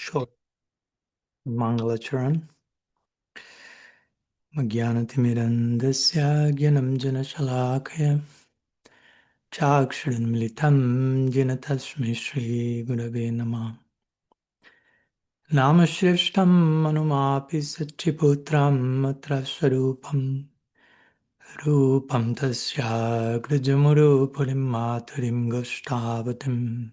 Short Mangalacharan. Jnanatimirandasya Jnanam Janashalakaya Chaksharanmilitam Jena Tasmai Shri Gurave Namah. Namashrishtam Manumapi Satchiputram Matra Swarupam Rupam Tasya Grajamuru Matarim Goshtavatim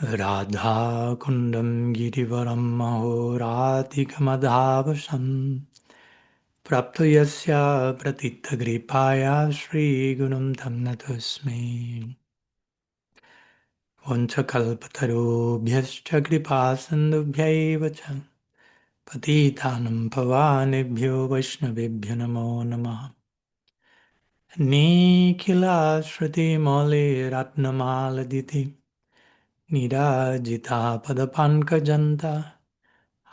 Radha Kundam Girivaram Mahoratikamamadhavasam Prapto yasya pratithagripaya Shri Gunam Tam Natasmi Vanchakalpatarubhyascha kripa sandubhyaivacha Patitanam pavanebhyo vaishnavebhyo namo namaha Nikhila Shruti Mole Ratnamaladiti Nirajita Padapankajanta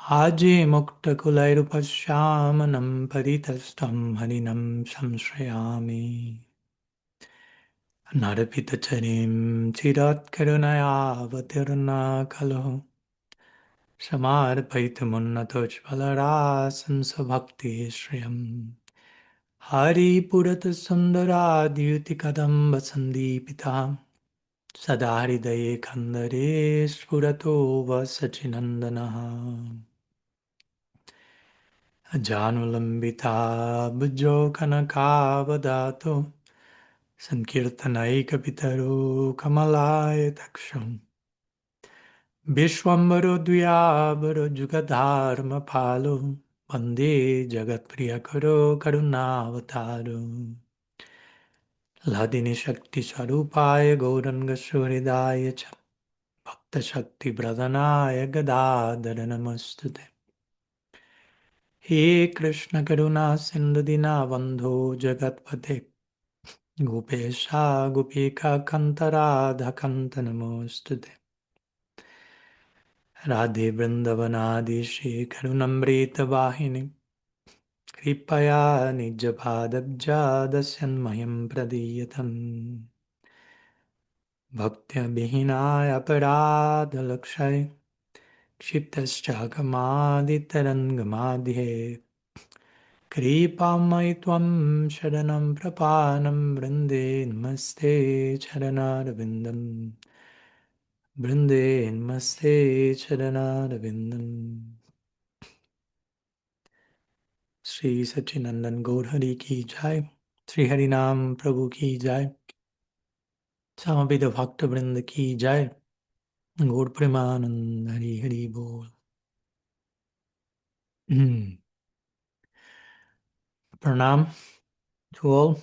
Aji Mukta Kulairupasyamanam Paritastam Harinam Samshrayami Narapitacharim Chirat Karunaya Avatirna Kalo Samarpaitamunnatoch Valarasan Sabhakti Shriyam Hari Purata Sundara Dyuti Kadamba Sandipita Sadahridaye Kandare Spurato Vasachinandanaha Janulambita Bhujo Kanakavadato Sankirtanaikapitaro Kamalaya Taksham Vishwambaro Dvyabaro Jugadharma Palo Vande Jagat Priyakaro Karunavataro Ladini Shakti Sarupaya Gauranga Suhridaya Cha Bhakta Shakti Pradhanaya Gadadhara Namastute He Krishna Karuna Sindhu Dinabandho Jagatpate Gopesha Gopika Kantarada Kantanamostute Radhe Vrindavanadi Shri Karunamrita Vahini Kripaya Nijapadabrja Dasyanmayam Pradiyatam Bhaktya Bihinaya Parada Lakshay Kshiptaschakamaditarangamadhe Kripamai Tvam Sharanam Prapanam Vrinde Namaste Charanarvindam Vrinde Namaste Charanarvindam Sri Satchidanand Gaur Hari Ki Jai Sri Harinam Prabhu Ki Jai Samaveda Bhakta Vrinda Ki Jai Gaur Premanand Hari Hari Bol Pranam to all.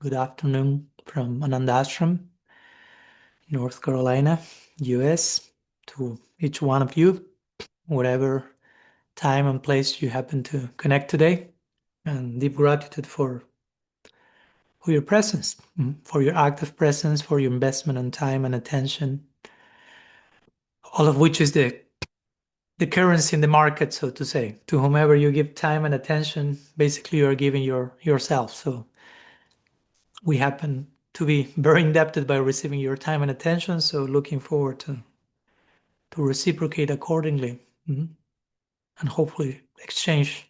Good afternoon from Ananda Ashram, North Carolina, US, to each one of you, whatever time and place you happen to connect today. And deep gratitude for your presence, for your active presence, for your investment in time and attention, all of which is the currency in the market, so to say. To whomever you give time and attention, basically you are giving yourself. So we happen to be very indebted by receiving your time and attention, so looking forward to reciprocate accordingly, and hopefully exchange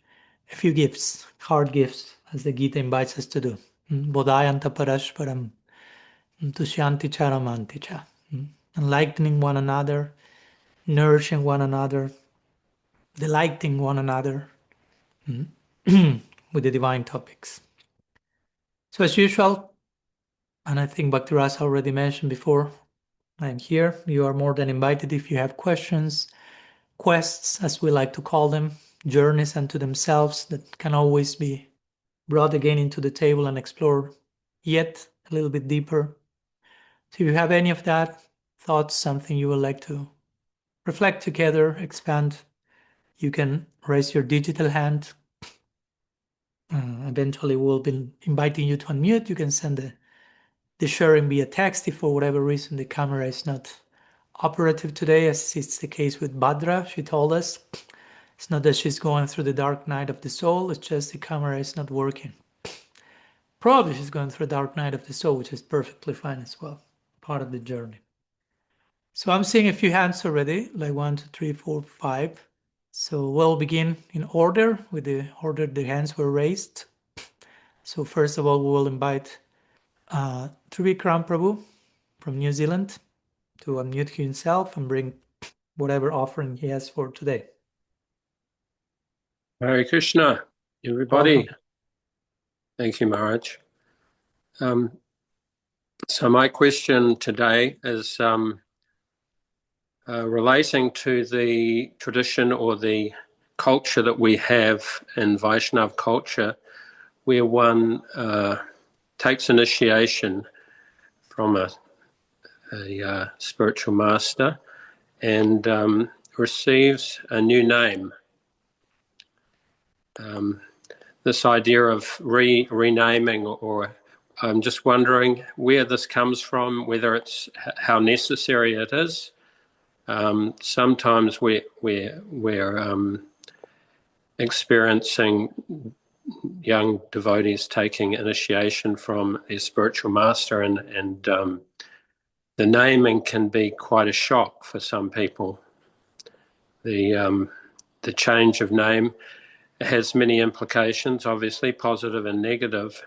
a few gifts, hard gifts, as the Gita invites us to do. Bodhayanta parashparam tusyanti charamanti cha. Enlightening one another, nourishing one another, delighting one another with the divine topics. So as usual, and I think Bhaktirasa already mentioned before, I'm here. You are more than invited if you have questions, quests, as we like to call them, journeys unto themselves that can always be brought again into the table and explored yet a little bit deeper. So if you have any of that, thoughts, something you would like to reflect together, expand, you can raise your digital hand. Eventually we'll be inviting you to unmute. You can send the sharing via text if for whatever reason the camera is not operative today, as it's the case with Bhadra. She told us it's not that she's going through the dark night of the soul, it's just the camera is not working. Probably she's going through a dark night of the soul, which is perfectly fine as well, part of the journey. So I'm seeing a few hands already, like 1, 2, 3, 4, 5. So we'll begin in order with the order the hands were raised. So first of all, we will invite Trivikram Prabhu from New Zealand to unmute himself and bring whatever offering he has for today. Hare Krishna, everybody. Welcome. Thank you, Maharaj. So my question today is relating to the tradition or the culture that we have in Vaishnav culture, where one takes initiation from a spiritual master and receives a new name. This idea of renaming, or I'm just wondering where this comes from, whether it's how necessary it is. Sometimes we're experiencing young devotees taking initiation from a spiritual master, and the naming can be quite a shock for some people. The change of name has many implications, obviously, positive and negative.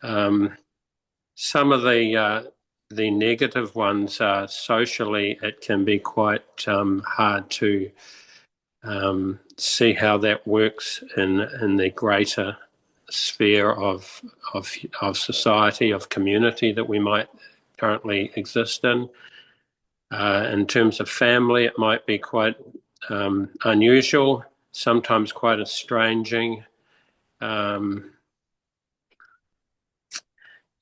Some of the negative ones are socially, it can be quite hard to see how that works in the greater sphere of society, of community that we might currently exist in. In terms of family, it might be quite unusual, sometimes quite estranging,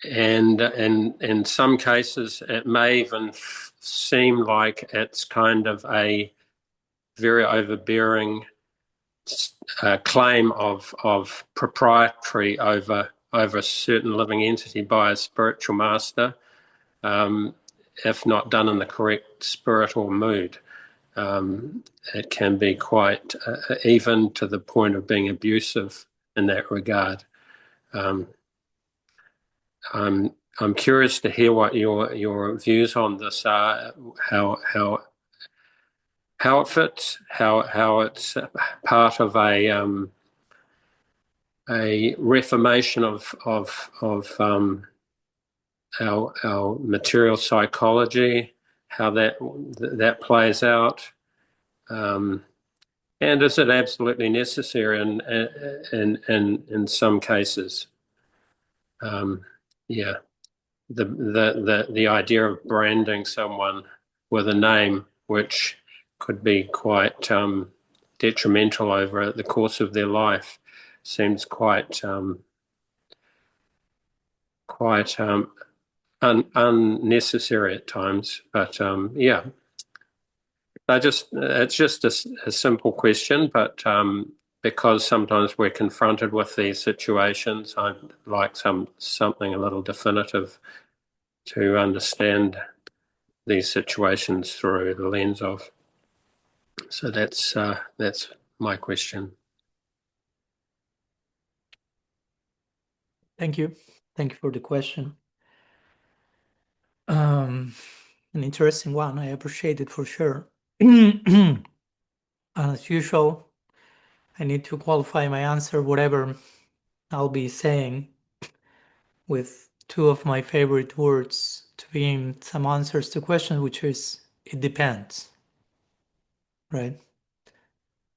and in some cases it may even seem like it's kind of a very overbearing claim of proprietary over a certain living entity by a spiritual master, if not done in the correct spirit or mood. It can be quite even to the point of being abusive in that regard. I'm curious to hear what your views on this are. How it fits, how it's part of a reformation of our material psychology, how that plays out, and is it absolutely necessary in some cases? Yeah, the idea of branding someone with a name which could be quite detrimental over the course of their life seems quite unnecessary at times. But yeah, it's just a simple question, but because sometimes we're confronted with these situations, I'd like something a little definitive to understand these situations through the lens of. So that's my question. Thank you. Thank you for the question. An interesting one. I appreciate it for sure. And as usual, I need to qualify my answer, whatever I'll be saying, with two of my favorite words to begin some answers to questions, which is it depends. Right?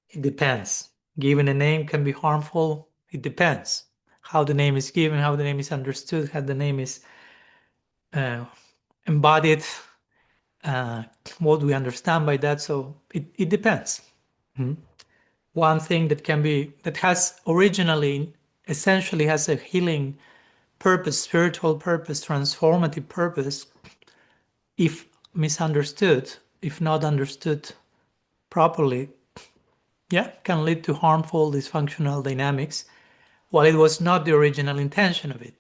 It depends. Given a name can be harmful. It depends. How the name is given, how the name is understood, how the name is embodied, what we understand by that. So it depends. One thing that has originally, essentially has a healing purpose, spiritual purpose, transformative purpose, if misunderstood, if not understood properly, can lead to harmful, dysfunctional dynamics, while it was not the original intention of it.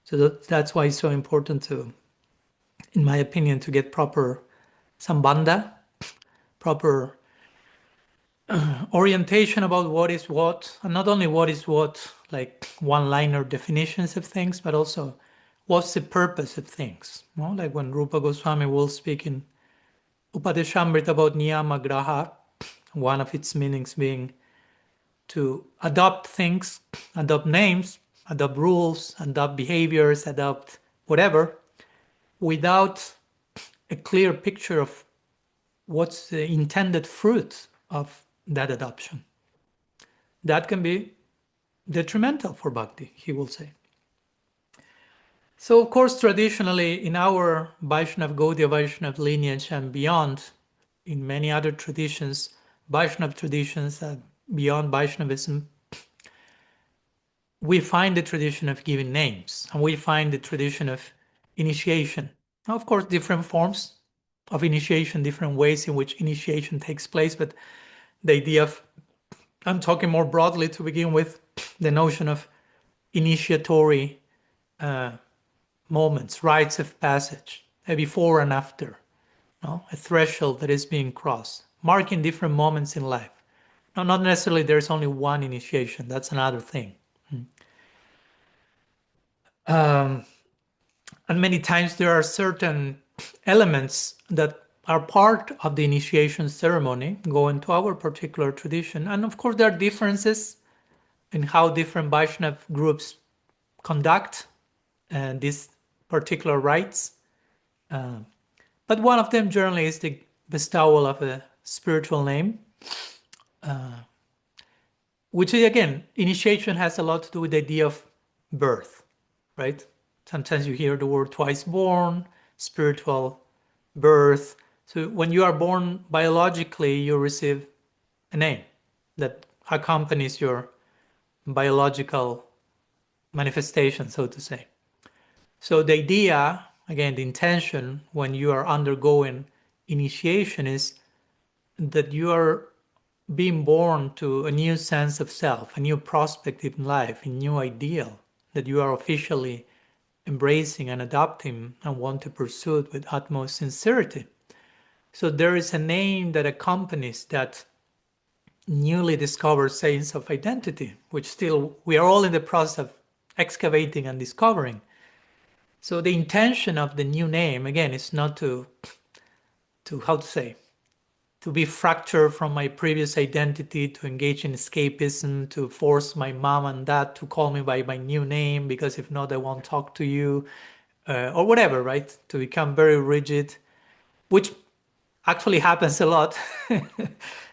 So that's why it's so important to, in my opinion, to get proper sambandha, proper orientation about what is what, and not only what is what, like one-liner definitions of things, but also what's the purpose of things. No? Like when Rupa Goswami will speak in Upadeshamrita about Niyama Graha, one of its meanings being to adopt things, adopt names, adopt rules, adopt behaviors, adopt whatever, without a clear picture of what's the intended fruit of that adoption. That can be detrimental for bhakti, he will say. So, of course, traditionally in our Vaishnava, Gaudiya Vaishnava lineage and beyond, in many other traditions, Vaishnava traditions beyond Vaishnavism, we find the tradition of giving names, and we find the tradition of initiation. Now, of course, different forms of initiation, different ways in which initiation takes place, but the idea of, I'm talking more broadly to begin with, the notion of initiatory moments, rites of passage, a before and after, no? A threshold that is being crossed, marking different moments in life. Now, not necessarily there's only one initiation, that's another thing. And many times there are certain elements that are part of the initiation ceremony, go into our particular tradition. And of course, there are differences in how different Vaishnava groups conduct these particular rites. But one of them generally is the bestowal of a spiritual name, which is, again, initiation has a lot to do with the idea of birth, right? Sometimes you hear the word twice born, spiritual birth. So when you are born biologically, you receive a name that accompanies your biological manifestation, so to say. So the idea, again, the intention when you are undergoing initiation is that you are being born to a new sense of self, a new prospect in life, a new ideal that you are officially embracing and adopting and want to pursue it with utmost sincerity. So there is a name that accompanies that newly discovered sense of identity, which still we are all in the process of excavating and discovering. So the intention of the new name, again, is not to how to say, to be fractured from my previous identity, to engage in escapism, to force my mom and dad to call me by my new name, because if not, I won't talk to you, or whatever, right? To become very rigid, which actually happens a lot,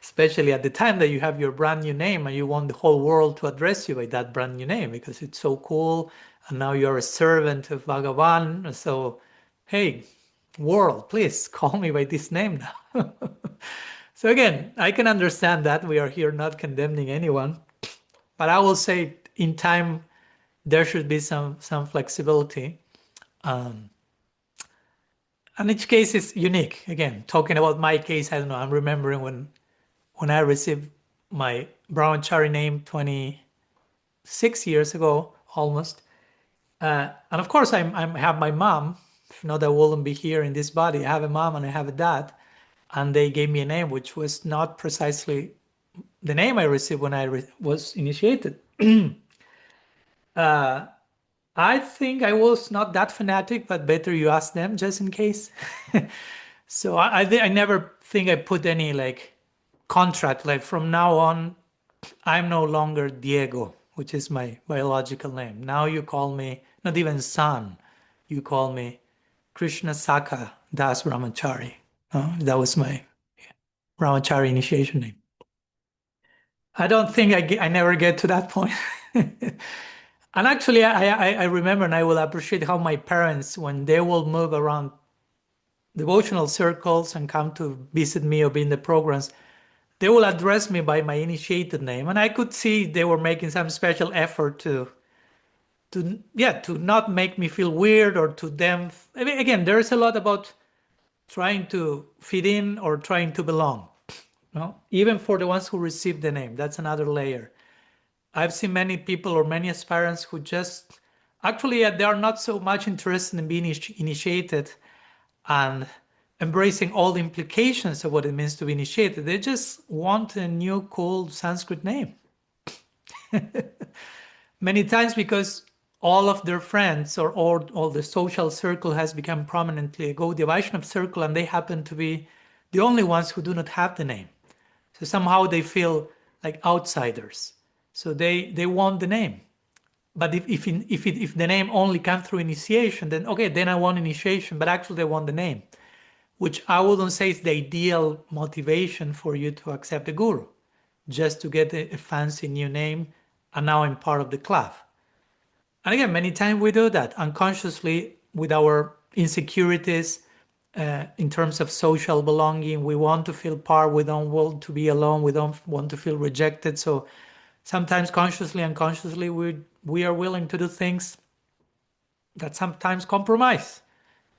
especially at the time that you have your brand new name and you want the whole world to address you by that brand new name because it's so cool. And now you're a servant of Bhagavan. So, hey, world, please call me by this name now. So again, I can understand that. We are here not condemning anyone. But I will say in time, there should be some flexibility. And each case is unique. Again, talking about my case, I don't know. I'm remembering when I received my brahmachari name 26 years ago, almost. And of course, I have my mom. If not, I wouldn't be here in this body. I have a mom and I have a dad. And they gave me a name which was not precisely the name I received when I was initiated. I think I was not that fanatic, but better you ask them just in case. So I never think I put any like contract, like from now on, I'm no longer Diego, which is my biological name. Now you call me, not even son, you call me Krishna Saka Das Brahmachari. That was my Brahmachari initiation name. I don't think I never get to that point. And actually, I remember and I will appreciate how my parents, when they will move around devotional circles and come to visit me or be in the programs, they will address me by my initiated name. And I could see they were making some special effort to not make me feel weird or to them. I mean, again, there's a lot about trying to fit in or trying to belong. No? Even for the ones who receive the name, that's another layer. I've seen many people or many aspirants who just actually they are not so much interested in being initiated and embracing all the implications of what it means to be initiated. They just want a new cool Sanskrit name. Many times because all of their friends or all the social circle has become prominently a Gaudiya Vaishnava circle, and they happen to be the only ones who do not have the name. So somehow they feel like outsiders. So they want the name. But if the name only comes through initiation, then okay, then I want initiation, but actually they want the name, which I wouldn't say is the ideal motivation for you to accept the guru, just to get a fancy new name, and now I'm part of the club. And again, many times we do that unconsciously with our insecurities in terms of social belonging. We want to feel part, we don't want to be alone, we don't want to feel rejected. So sometimes consciously, unconsciously, we are willing to do things that sometimes compromise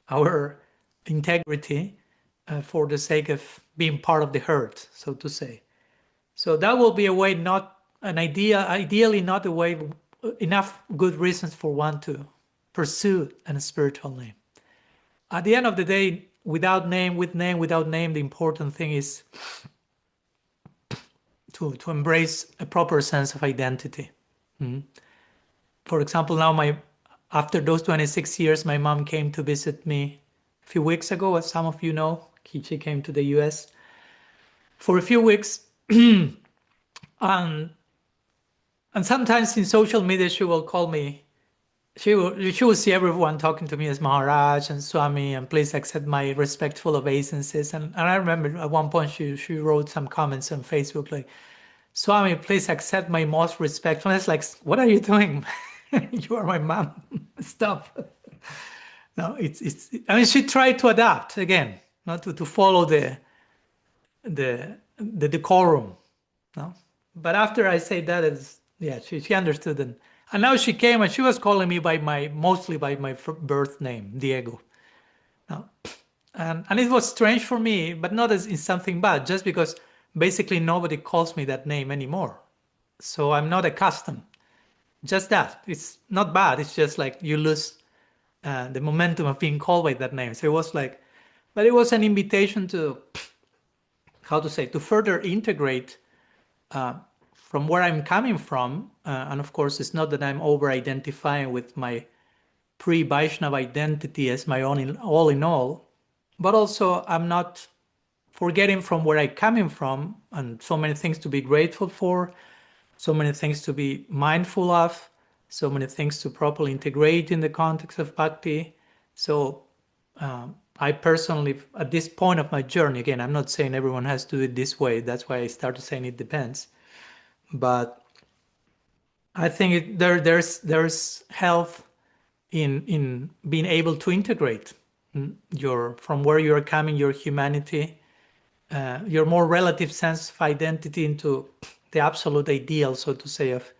our integrity for the sake of being part of the herd, so to say. So that will be a way, not an idea, ideally not a way, enough good reasons for one to pursue a spiritual name. At the end of the day, without name, with name, without name, the important thing is to embrace a proper sense of identity. For example, now after those 26 years, my mom came to visit me a few weeks ago, as some of you know. She came to the US for a few weeks. And sometimes in social media, she will call me. She will see everyone talking to me as Maharaj and Swami, and please accept my respectful obeisances. And I remember at one point she wrote some comments on Facebook like, Swami, please accept my most respectful. And it's like, what are you doing? You are my mom. Stop. No, I mean, she tried to adapt again, not to follow the decorum. No, but after I say that, she understood, and now she came and she was calling me mostly by my birth name, Diego. No, and it was strange for me, but not as in something bad, just because basically nobody calls me that name anymore, so I'm not accustomed. Just that, it's not bad. It's just like you lose the momentum of being called by that name. So it was like, but it was an invitation to, how to say, to further integrate from where I'm coming from. And of course, it's not that I'm over identifying with my pre-Vaishnava identity as my own all in all, but also I'm not forgetting from where I'm coming from, and so many things to be grateful for, so many things to be mindful of, so many things to properly integrate in the context of bhakti. So I personally, at this point of my journey, again, I'm not saying everyone has to do it this way. That's why I started saying it depends. But I think there's health in being able to integrate from where you're coming, your humanity, your more relative sense of identity into the absolute ideal, so to say, of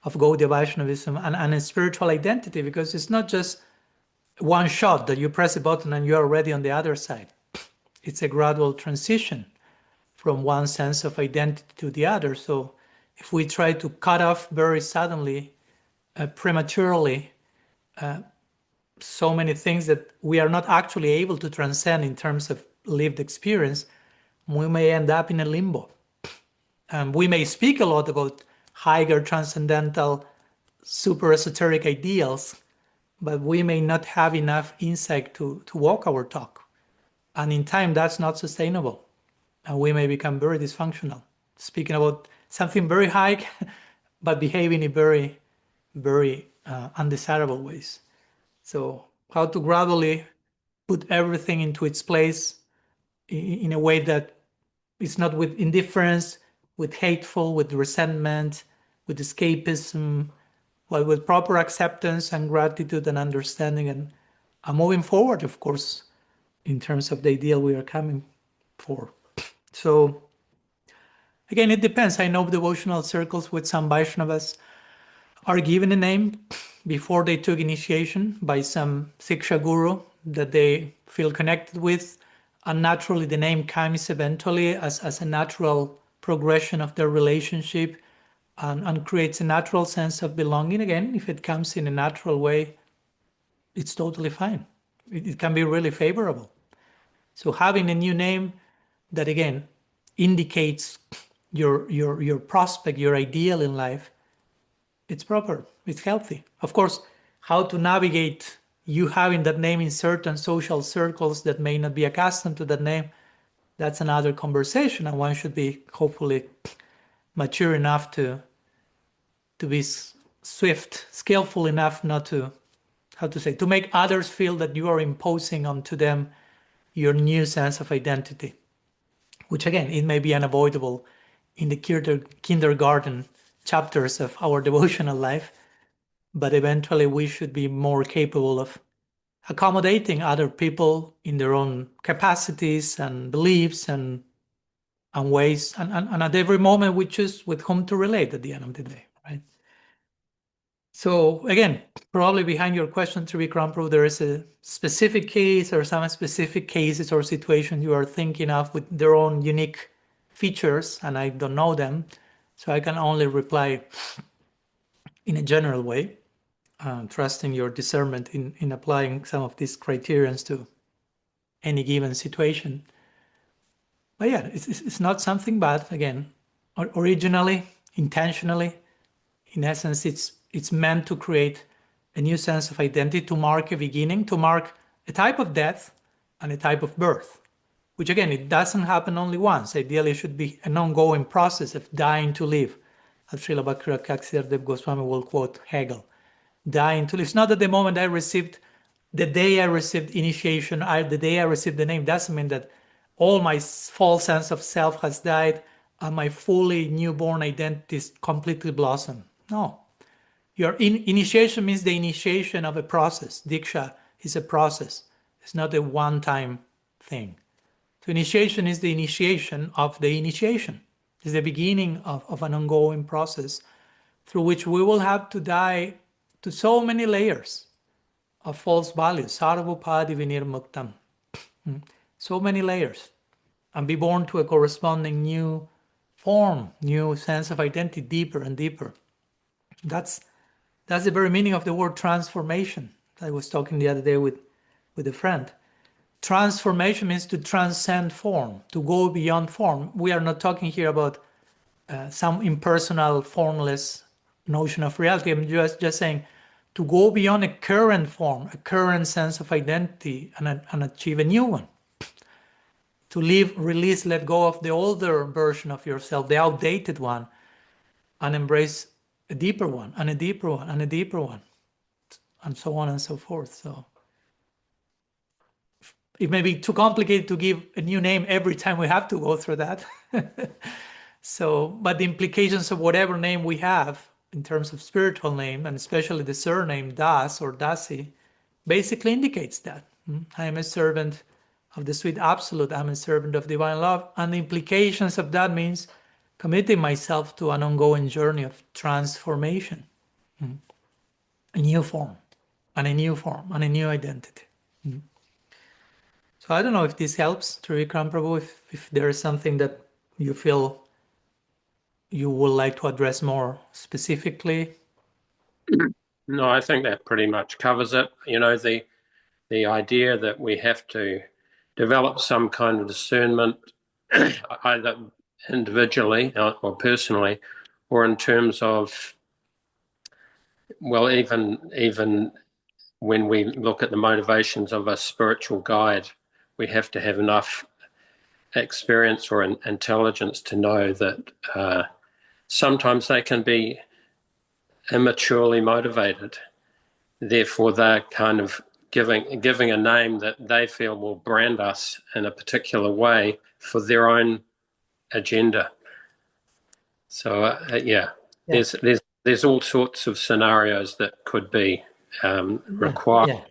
Gaudiya Vaishnavism and a spiritual identity, because it's not just one shot that you press a button and you're already on the other side. It's a gradual transition from one sense of identity to the other. So if we try to cut off very suddenly, prematurely, so many things that we are not actually able to transcend in terms of lived experience, we may end up in a limbo. We may speak a lot about higher transcendental, super esoteric ideals, but we may not have enough insight to walk our talk. And in time, that's not sustainable. And we may become very dysfunctional, speaking about something very high, but behaving in very, very undesirable ways. So how to gradually put everything into its place in a way that it's not with indifference, with hateful, with resentment, with escapism, but with proper acceptance and gratitude and understanding, and moving forward, of course, in terms of the ideal we are coming for. So again, it depends. I know devotional circles with some Vaishnavas are given a name before they took initiation by some Siksha guru that they feel connected with. And naturally, the name comes eventually as a natural progression of their relationship and creates a natural sense of belonging. Again, if it comes in a natural way, it's totally fine. It can be really favorable. So having a new name that, again, indicates your prospect, your ideal in life, it's proper, it's healthy. Of course, how to navigate you having that name in certain social circles that may not be accustomed to that name, that's another conversation, and one should be hopefully mature enough to be swift, skillful enough not to, how to say, to make others feel that you are imposing onto them your new sense of identity, which again, it may be unavoidable in the kindergarten chapters of our devotional life, but eventually we should be more capable of accommodating other people in their own capacities and beliefs and ways, and at every moment we choose with whom to relate at the end of the day, right? So again, probably behind your question, Trivikram Prabhu, there is a specific case or some specific cases or situations you are thinking of with their own unique features, and I don't know them, so I can only reply in a general way, trusting your discernment in applying some of these criterions to any given situation. But yeah, it's not something bad. Again, originally, intentionally, in essence, it's meant to create a new sense of identity, to mark a beginning, to mark a type of death and a type of birth, which again, it doesn't happen only once. Ideally, it should be an ongoing process of dying to live. As Srila Bhakti-Dev Goswami will quote Hegel, dying to live. It's not that the moment I received, the day I received initiation, the day I received the name, doesn't mean that all my false sense of self has died and my fully newborn identity is completely blossomed. No. Your initiation means the initiation of a process. Diksha is a process. It's not a one-time thing. So initiation is the initiation of the initiation. It's the beginning of an ongoing process through which we will have to die to so many layers of false values. Sarvopadi vinirmuktam. So many layers. And be born to a corresponding new form, new sense of identity, deeper and deeper. That's the very meaning of the word transformation. I was talking the other day with a friend. Transformation means to transcend form, to go beyond form. We are not talking here about some impersonal, formless notion of reality. I'm just saying to go beyond a current form, a current sense of identity, and achieve a new one. To live, release, let go of the older version of yourself, the outdated one, and embrace a deeper one, and a deeper one, and a deeper one, and so on and so forth. So it may be too complicated to give a new name every time we have to go through that. So, but the implications of whatever name we have in terms of spiritual name, and especially the surname Das or Dasi, basically indicates that. I am a servant of the sweet absolute. I'm a servant of divine love. And the implications of that means committing myself to an ongoing journey of transformation, a new form, and a new form, and a new identity. So I don't know if this helps, Trivikram Prabhu, if there is something that you feel you would like to address more specifically. No, I think that pretty much covers it. You know, the idea that we have to develop some kind of discernment, either individually or personally, or in terms of, well, even when we look at the motivations of a spiritual guide, we have to have enough experience or intelligence to know that sometimes they can be immaturely motivated. Therefore, they're kind of giving a name that they feel will brand us in a particular way for their own agenda. So yeah, there's all sorts of scenarios that could be required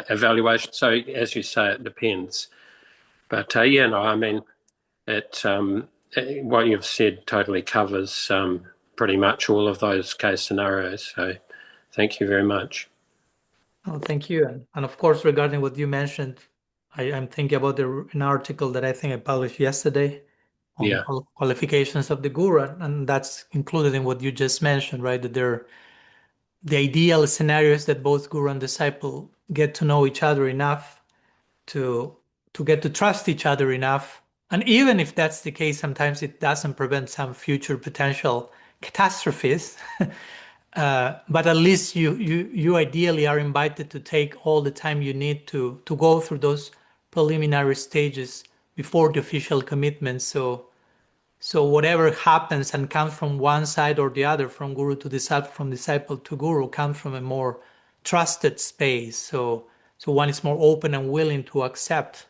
evaluation. So as you say, it depends. But yeah, no, I mean, what you've said totally covers pretty much all of those case scenarios. So thank you very much. Oh, thank you. And of course, regarding what you mentioned, I'm thinking about an article that I think I published yesterday on qualifications of the guru, and that's included in what you just mentioned, right? That they're the ideal scenarios that both guru and disciple get to know each other enough to get to trust each other enough. And even if that's the case, sometimes it doesn't prevent some future potential catastrophes. But at least you ideally are invited to take all the time you need to go through those preliminary stages before the official commitment. So whatever happens and comes from one side or the other, from guru to disciple, from disciple to guru, comes from a more trusted space. So one is more open and willing to accept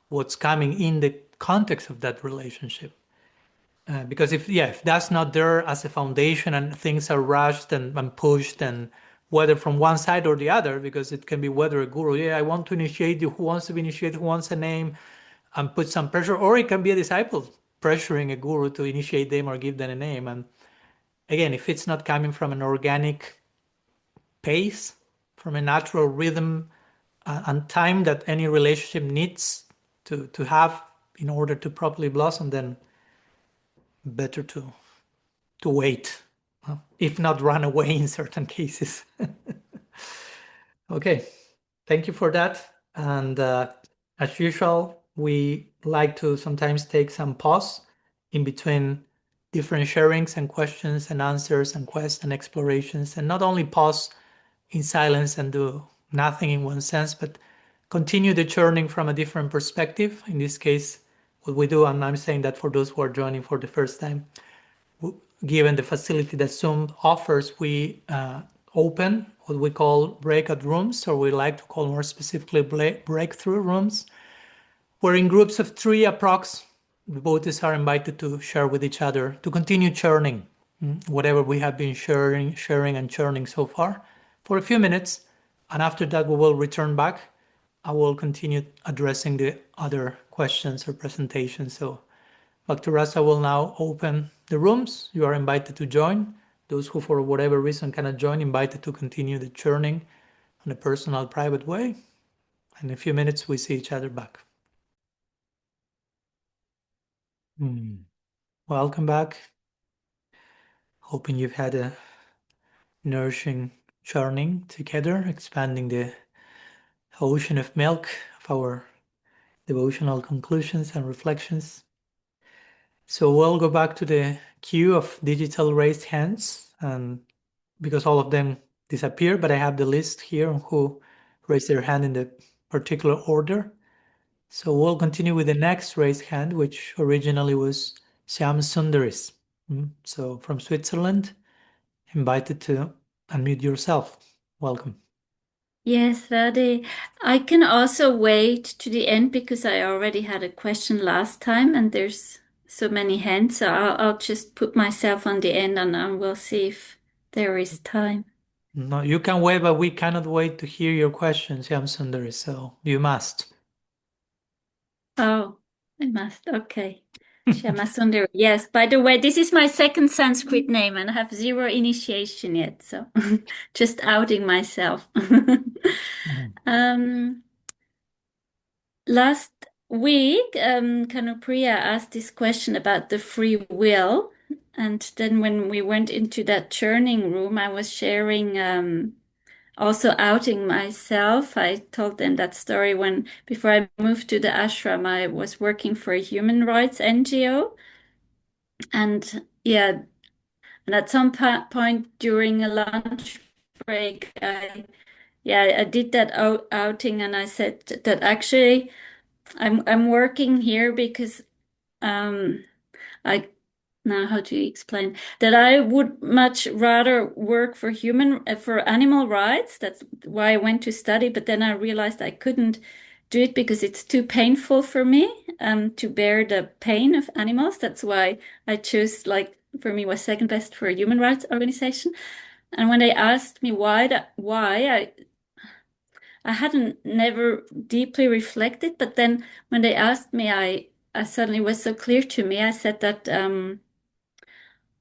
what's coming in the context of that relationship. Because if that's not there as a foundation and things are rushed and pushed, and whether from one side or the other, because it can be whether a guru, I want to initiate you, who wants to be initiated, who wants a name, and put some pressure, or it can be a disciple pressuring a guru to initiate them or give them a name. And again, if it's not coming from an organic pace, from a natural rhythm and time that any relationship needs to have in order to properly blossom, then better to wait, if not run away in certain cases. Okay, thank you for that. And as usual, we like to sometimes take some pause in between different sharings and questions and answers and quests and explorations, and not only pause in silence and do nothing in one sense, but continue the churning from a different perspective. In this case, what we do, and I'm saying that for those who are joining for the first time, given the facility that Zoom offers, we open what we call breakout rooms, or we like to call more specifically breakthrough rooms, where in groups of 3 approx, the devotees are invited to share with each other, to continue churning whatever we have been sharing and churning so far for a few minutes. And after that, we will return back. I will continue addressing the other questions or presentations. So Dr. Rasa will now open the rooms. You are invited to join. Those who, for whatever reason, cannot join, invited to continue the churning in a personal, private way. In a few minutes, we see each other back. Welcome back. Hoping you've had a nourishing churning together, expanding the ocean of milk of our devotional conclusions and reflections. So we'll go back to the queue of digital raised hands, and because all of them disappear, but I have the list here on who raised their hand in the particular order. So we'll continue with the next raised hand, which originally was Syam Sundaris. So from Switzerland, invited to unmute yourself. Welcome. Yes, Radha. I can also wait to the end because I already had a question last time and there's so many hands. So I'll just put myself on the end and we'll see if there is time. No, you can wait, but we cannot wait to hear your questions, Syam Sundaris. So you must. Oh, I must. Okay. Shyamasundari. Yes, by the way, this is my second Sanskrit name and I have zero initiation yet. So just outing myself. Last week, Kanupriya asked this question about the free will. And then when we went into that churning room, I was sharing, also outing myself. I told them that story when, before I moved to the ashram, I was working for a human rights NGO. And yeah, and at some point during a lunch break, I did that outing and I said that actually I'm working here because I now how to explain that I would much rather work for for animal rights. That's why I went to study, but then I realized I couldn't do it because it's too painful for me to bear the pain of animals. That's why I chose, like, for me was second best for a human rights organization. And when they asked me why, I hadn't never deeply reflected, but then when they asked me, I suddenly was so clear to me. I said that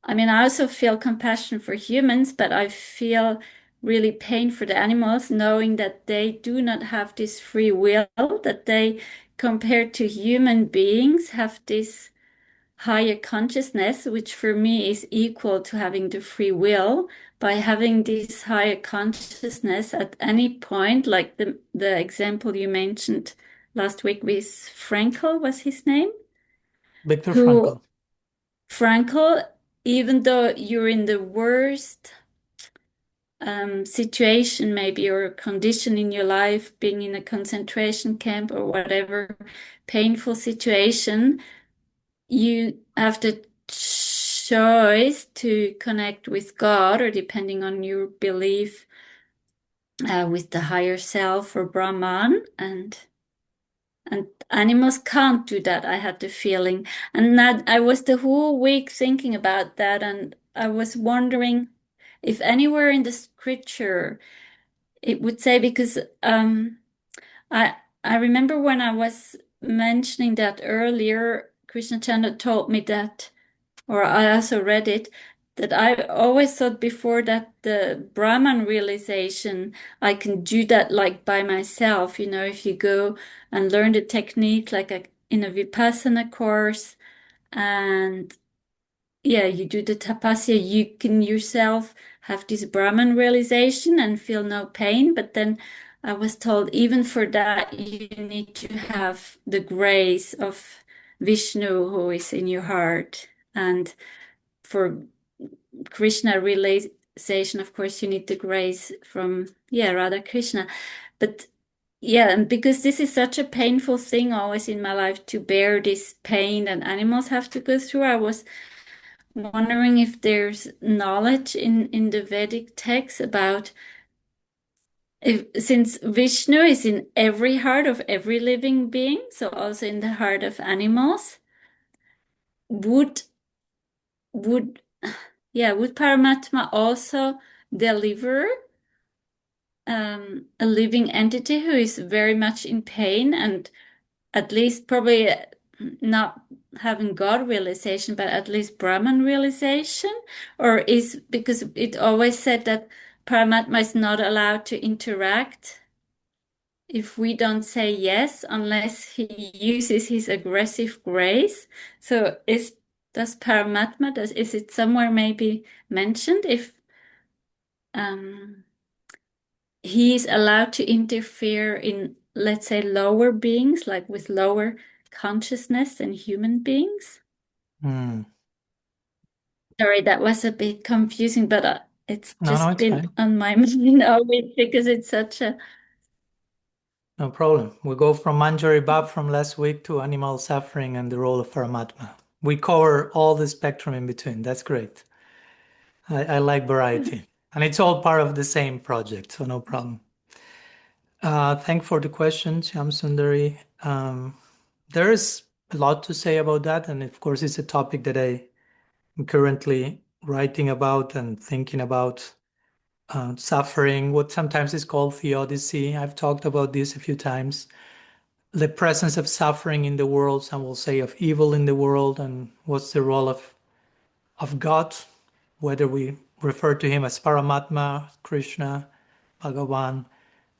I mean, I also feel compassion for humans, but I feel really pain for the animals, knowing that they do not have this free will, that they, compared to human beings, have this higher consciousness, which for me is equal to having the free will. By having this higher consciousness at any point, like the example you mentioned last week with Frankl was his name, Viktor who Frankl. Frankl, even though you're in the worst situation maybe, or condition in your life, being in a concentration camp or whatever painful situation, you have the choice to connect with God, or depending on your belief, with the higher self or Brahman, and animals can't do that. I had the feeling, and that I was the whole week thinking about that, and I was wondering if anywhere in the scripture it would say, because I remember when I was mentioning that earlier, Krishna Chandra told me that, or I also read it, that I always thought before that the Brahman realization, I can do that like by myself. If you go and learn the technique in a Vipassana course, and yeah, you do the tapasya, you can yourself have this Brahman realization and feel no pain. But then I was told even for that, you need to have the grace of Vishnu who is in your heart. And for Krishna realization, of course, you need the grace from, Radha Krishna. But yeah, and because this is such a painful thing always in my life, to bear this pain that animals have to go through, I was wondering if there's knowledge in the Vedic text about, since Vishnu is in every heart of every living being, so also in the heart of animals, would Paramatma also deliver a living entity who is very much in pain, and at least probably not having God realization, but at least Brahman realization? Or is, because it always said that Paramatma is not allowed to interact if we don't say yes, unless he uses his aggressive grace. So does Paramatma, is it somewhere maybe mentioned if he is allowed to interfere in, let's say, lower beings, like with lower consciousness than human beings? Sorry, that was a bit confusing, but it's No, just it's been fine. on my mind all week because it's such a... No problem. We go from Manjari Bhav from last week to animal suffering and the role of Paramatma. We cover all the spectrum in between. That's great. I like variety. And it's all part of the same project, so no problem. Thank for the question, Shyam Sundari. There is a lot to say about that, and of course, it's a topic that I am currently writing about and thinking about. Suffering, what sometimes is called theodicy. I've talked about this a few times. The presence of suffering in the world, some will say of evil in the world, and what's the role of God, whether we refer to him as Paramatma, Krishna, Bhagavan,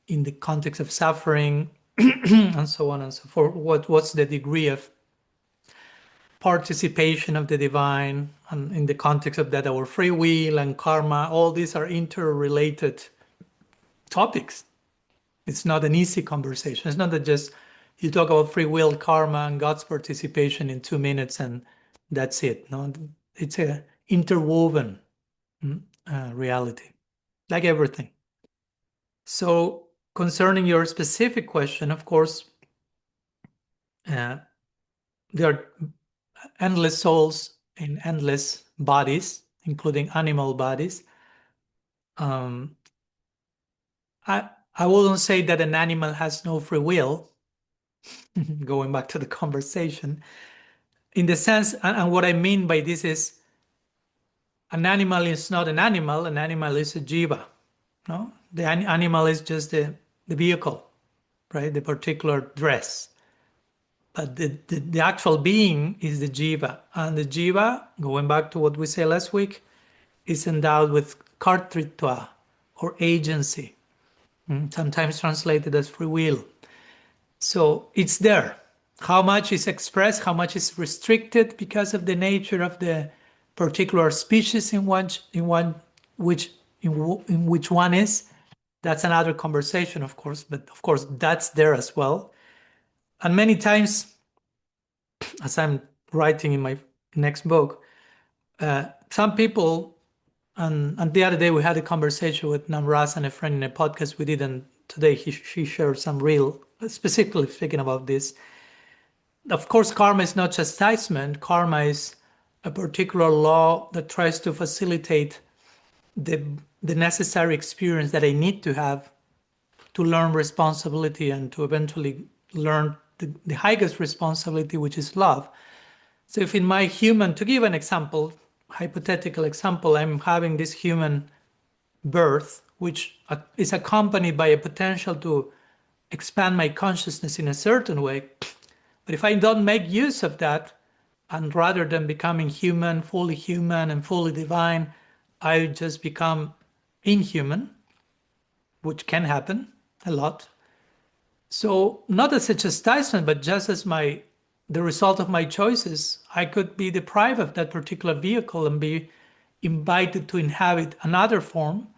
in the context of suffering, and so on and so forth. What's the degree of participation of the divine, and in the context of that, our free will and karma, all these are interrelated topics. It's not an easy conversation. It's not that just you talk about free will, karma, and God's participation in 2 minutes and that's it. No, it's a interwoven reality, like everything. So concerning your specific question, of course, there are endless souls in endless bodies, including animal bodies. I wouldn't say that an animal has no free will, going back to the conversation, in the sense, and what I mean by this is, an animal is not an animal is a jiva. No, the animal is just the vehicle, right? The particular dress. But the actual being is the jiva. And the jiva, going back to what we said last week, is endowed with kartritva, or agency, sometimes translated as free will. So it's there. How much is expressed, how much is restricted because of the nature of the particular species in which one is, that's another conversation, of course. But of course, that's there as well. And many times, as I'm writing in my next book, some people And the other day we had a conversation with Namras and a friend in a podcast we did, and today she shared some real, specifically speaking about this. Of course, karma is not chastisement. Karma is a particular law that tries to facilitate the necessary experience that I need to have to learn responsibility and to eventually learn the highest responsibility, which is love. So if in my human, to give an example, hypothetical example, I'm having this human birth, which is accompanied by a potential to expand my consciousness in a certain way. But if I don't make use of that, and rather than becoming human and fully divine, I just become inhuman, which can happen a lot. So not as a chastisement, but just as the result of my choices, I could be deprived of that particular vehicle and be invited to inhabit another form,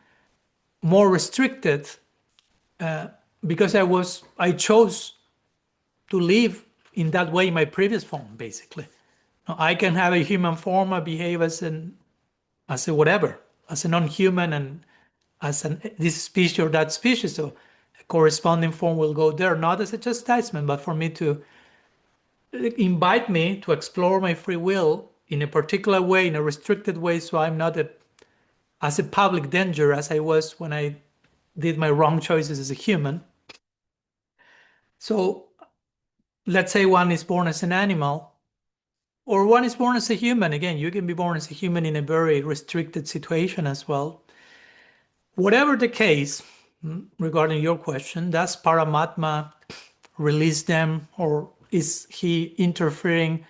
more restricted, because I chose to live in that way in my previous form, basically. Now, I can have a human form, I behave as a whatever, as a non-human, and as this species or that species. So a corresponding form will go there, not as a chastisement, but for me to invite me to explore my free will in a particular way, in a restricted way, so I'm not as a public danger as I was when I did my wrong choices as a human. So let's say one is born as an animal, or one is born as a human. Again, you can be born as a human in a very restricted situation as well. Whatever the case, regarding your question, does Paramatma release them, or is he interfering?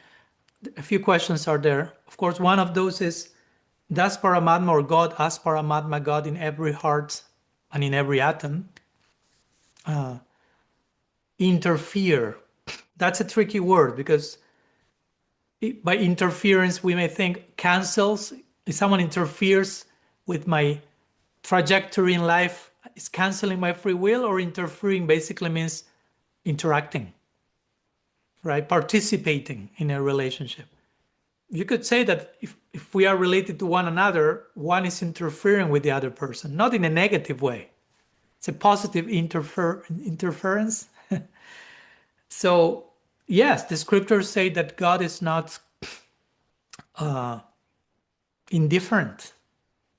A few questions are there. Of course, one of those is, does Paramatma or God, as Paramatma, God in every heart and in every atom, interfere? That's a tricky word, because by interference we may think cancels. If someone interferes with my trajectory in life, is canceling my free will, or interfering basically means interacting, right? Participating in a relationship. You could say that if we are related to one another, one is interfering with the other person, not in a negative way. It's a positive interference. So yes, the scriptures say that God is not indifferent.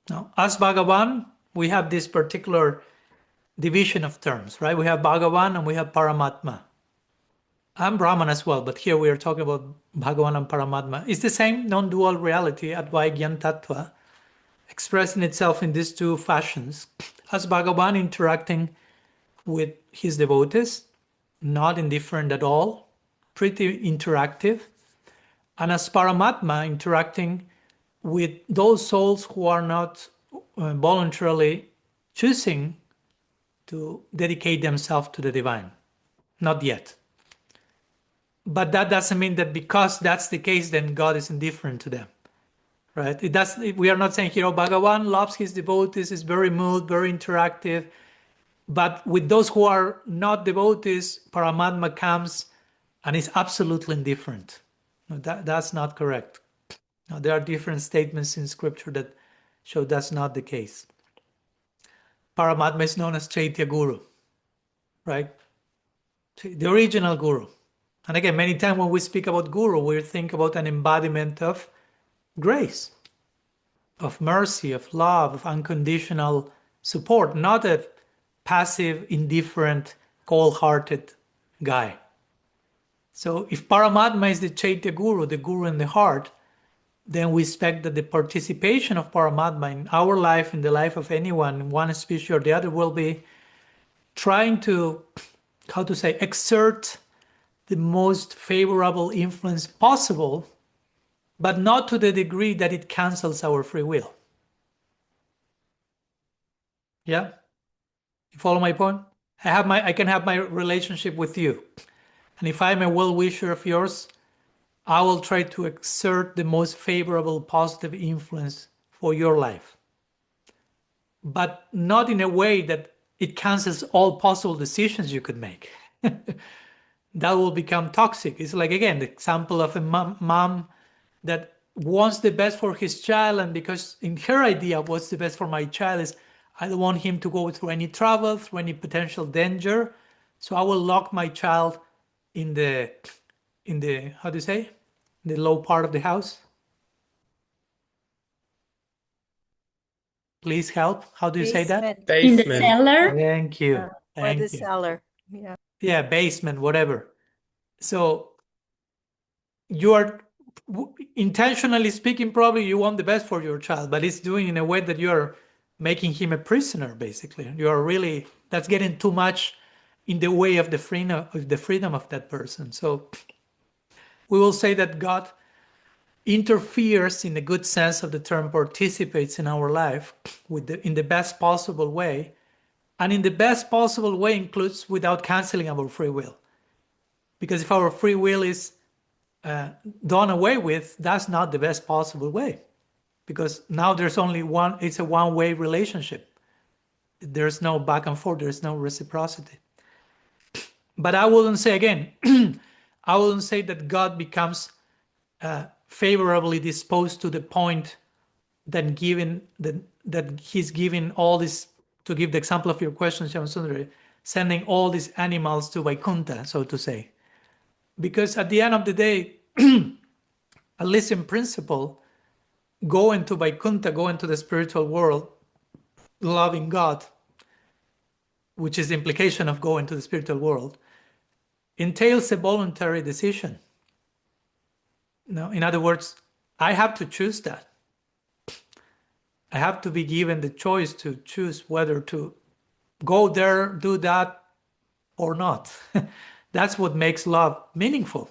Now, as Bhagavan, we have this particular division of terms, right? We have Bhagavan and we have Paramatma. I'm Brahman as well, but here we are talking about Bhagavan and Paramatma. It's the same non-dual reality, Advaita Tattva, expressing itself in these two fashions. As Bhagavan interacting with his devotees, not indifferent at all, pretty interactive. And as Paramatma interacting with those souls who are not voluntarily choosing to dedicate themselves to the divine. Not yet. But that doesn't mean that because that's the case, then God is indifferent to them. Right? We are not saying here, Bhagavan loves his devotees, is very moved, very interactive. But with those who are not devotees, Paramatma comes and is absolutely indifferent. No, that's not correct. Now, there are different statements in scripture that show that's not the case. Paramatma is known as Chaitya Guru, right? The original Guru. And again, many times when we speak about Guru, we think about an embodiment of grace, of mercy, of love, of unconditional support, not a passive, indifferent, cold-hearted guy. So if Paramatma is the Chaitya Guru, the Guru in the heart, then we expect that the participation of Paramatma in our life, in the life of anyone, one species or the other, will be trying to, exert the most favorable influence possible, but not to the degree that it cancels our free will. Yeah? You follow my point? I can have my relationship with you. And if I'm a well-wisher of yours, I will try to exert the most favorable, positive influence for your life. But not in a way that it cancels all possible decisions you could make. That will become toxic. It's like, again, the example of a mom that wants the best for his child, and because in her idea what's the best for my child is I don't want him to go through any trouble, through any potential danger, so I will lock my child in the how do you say, the low part of the house. Please help. How do you say that? Basement. In the Basement. cellar? Thank you. Or the Thank you. cellar. Yeah. Yeah, basement, whatever. So you are intentionally speaking, probably you want the best for your child, but it's doing in a way that you're making him a prisoner, basically. You are really, that's getting too much in the way of the freedom of that person. So we will say that God interferes, in the good sense of the term, participates in our life in the best possible way, and in the best possible way includes without canceling our free will. Because if our free will is done away with, that's not the best possible way, because now there's only one, it's a one-way relationship. There's no back and forth, there's no reciprocity. But I wouldn't say, again, I wouldn't say that God becomes favorably disposed to the point that he's giving all this, to give the example of your question, Shyamsundari, sending all these animals to Vaikuntha, so to say. Because at the end of the day, at least in principle, go into Vaikuntha, go into the spiritual world, loving God, which is the implication of going to the spiritual world, entails a voluntary decision. Now, in other words, I have to choose that. I have to be given the choice to choose whether to go there, do that, or not. That's what makes love meaningful.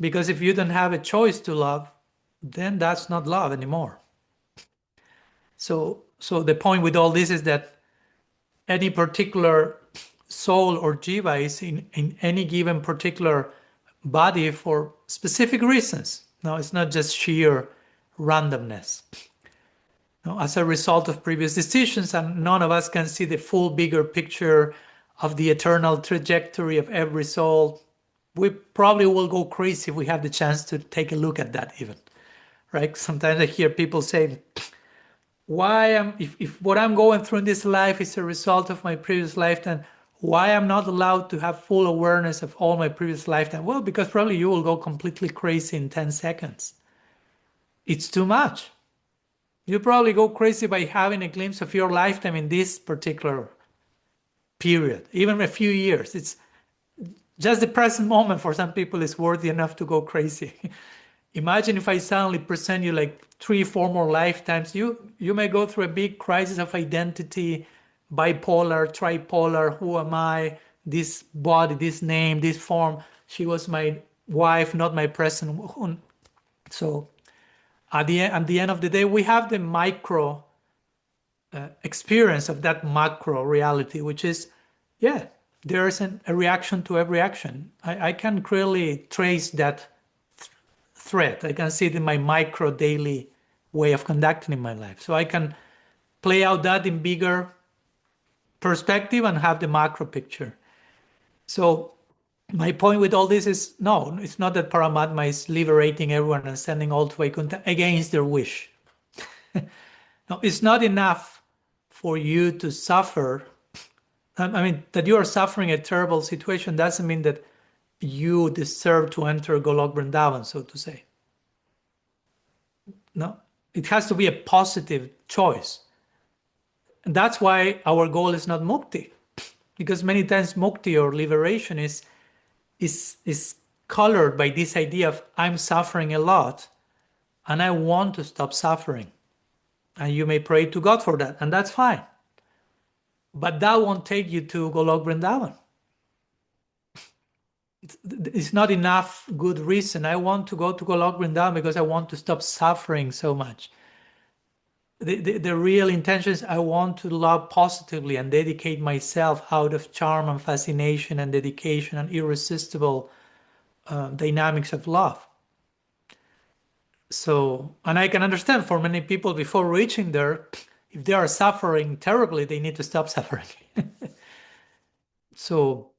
Because if you don't have a choice to love, then that's not love anymore. So the point with all this is that any particular soul or jiva is in any given particular body for specific reasons. Now, it's not just sheer randomness. Now, as a result of previous decisions, and none of us can see the full bigger picture of the eternal trajectory of every soul. We probably will go crazy if we have the chance to take a look at that even, right? Sometimes I hear people say, if what I'm going through in this life is a result of my previous lifetime, why I'm not allowed to have full awareness of all my previous lifetime? Well, because probably you will go completely crazy in 10 seconds. It's too much. You probably go crazy by having a glimpse of your lifetime in this particular period, even a few years. It's just the present moment for some people is worthy enough to go crazy. Imagine if I suddenly present you like 3-4 more lifetimes. You may go through a big crisis of identity, bipolar, tripolar. Who am I? This body, this name, this form. She was my wife, not my present. So at the end of the day, we have the micro experience of that macro reality, which is, yeah, there's a reaction to every action. I can clearly trace that thread. I can see it in my micro daily way of conducting in my life. So I can play out that in bigger perspective and have the macro picture. So my point with all this is, no, it's not that Paramatma is liberating everyone and sending all to Vaikuntha against their wish. No, it's not enough for you to suffer. I mean, that you are suffering a terrible situation doesn't mean that you deserve to enter Golok Vrindavan, so to say. No, it has to be a positive choice. And that's why our goal is not mukti, because many times mukti or liberation is colored by this idea of I'm suffering a lot and I want to stop suffering. And you may pray to God for that, and that's fine. But that won't take you to Golok Vrindavan. It's not enough good reason. I want to go to Golok Vrindavan because I want to stop suffering so much. The real intention is I want to love positively and dedicate myself out of charm and fascination and dedication and irresistible dynamics of love. So, and I can understand for many people before reaching there, if they are suffering terribly, they need to stop suffering. So,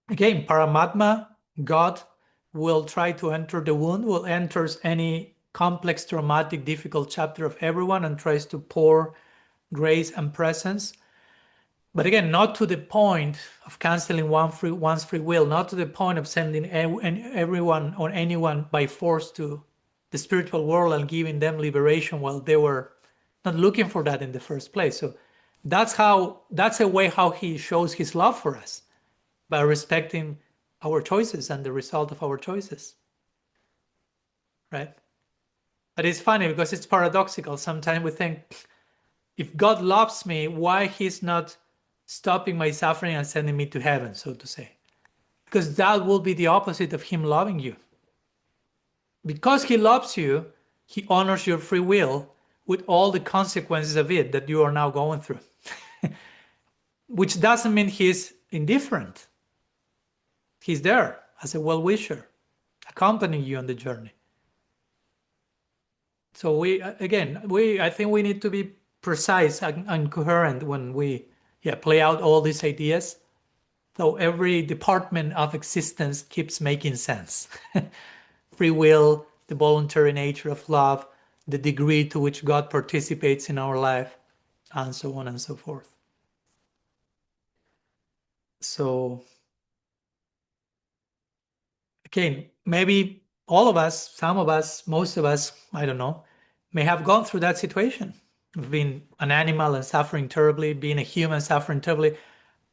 again, Paramatma, God, will try to enter the wound, will enter any complex, traumatic, difficult chapter of everyone and tries to pour grace and presence. But again, not to the point of canceling one's free will, not to the point of sending everyone or anyone by force to the spiritual world and giving them liberation while they were not looking for that in the first place. So that's a way how he shows his love for us, by respecting our choices and the result of our choices, right? But it's funny because it's paradoxical. Sometimes we think, if God loves me, why he's not stopping my suffering and sending me to heaven, so to say? Because that will be the opposite of him loving you. Because he loves you, he honors your free will with all the consequences of it that you are now going through. Which doesn't mean he's indifferent. He's there as a well-wisher, accompanying you on the journey. So I think we need to be precise and coherent when we play out all these ideas. So every department of existence keeps making sense. Free will, the voluntary nature of love, the degree to which God participates in our life, and so on and so forth. So again, maybe all of us, some of us, most of us, I don't know, may have gone through that situation of being an animal and suffering terribly, being a human suffering terribly.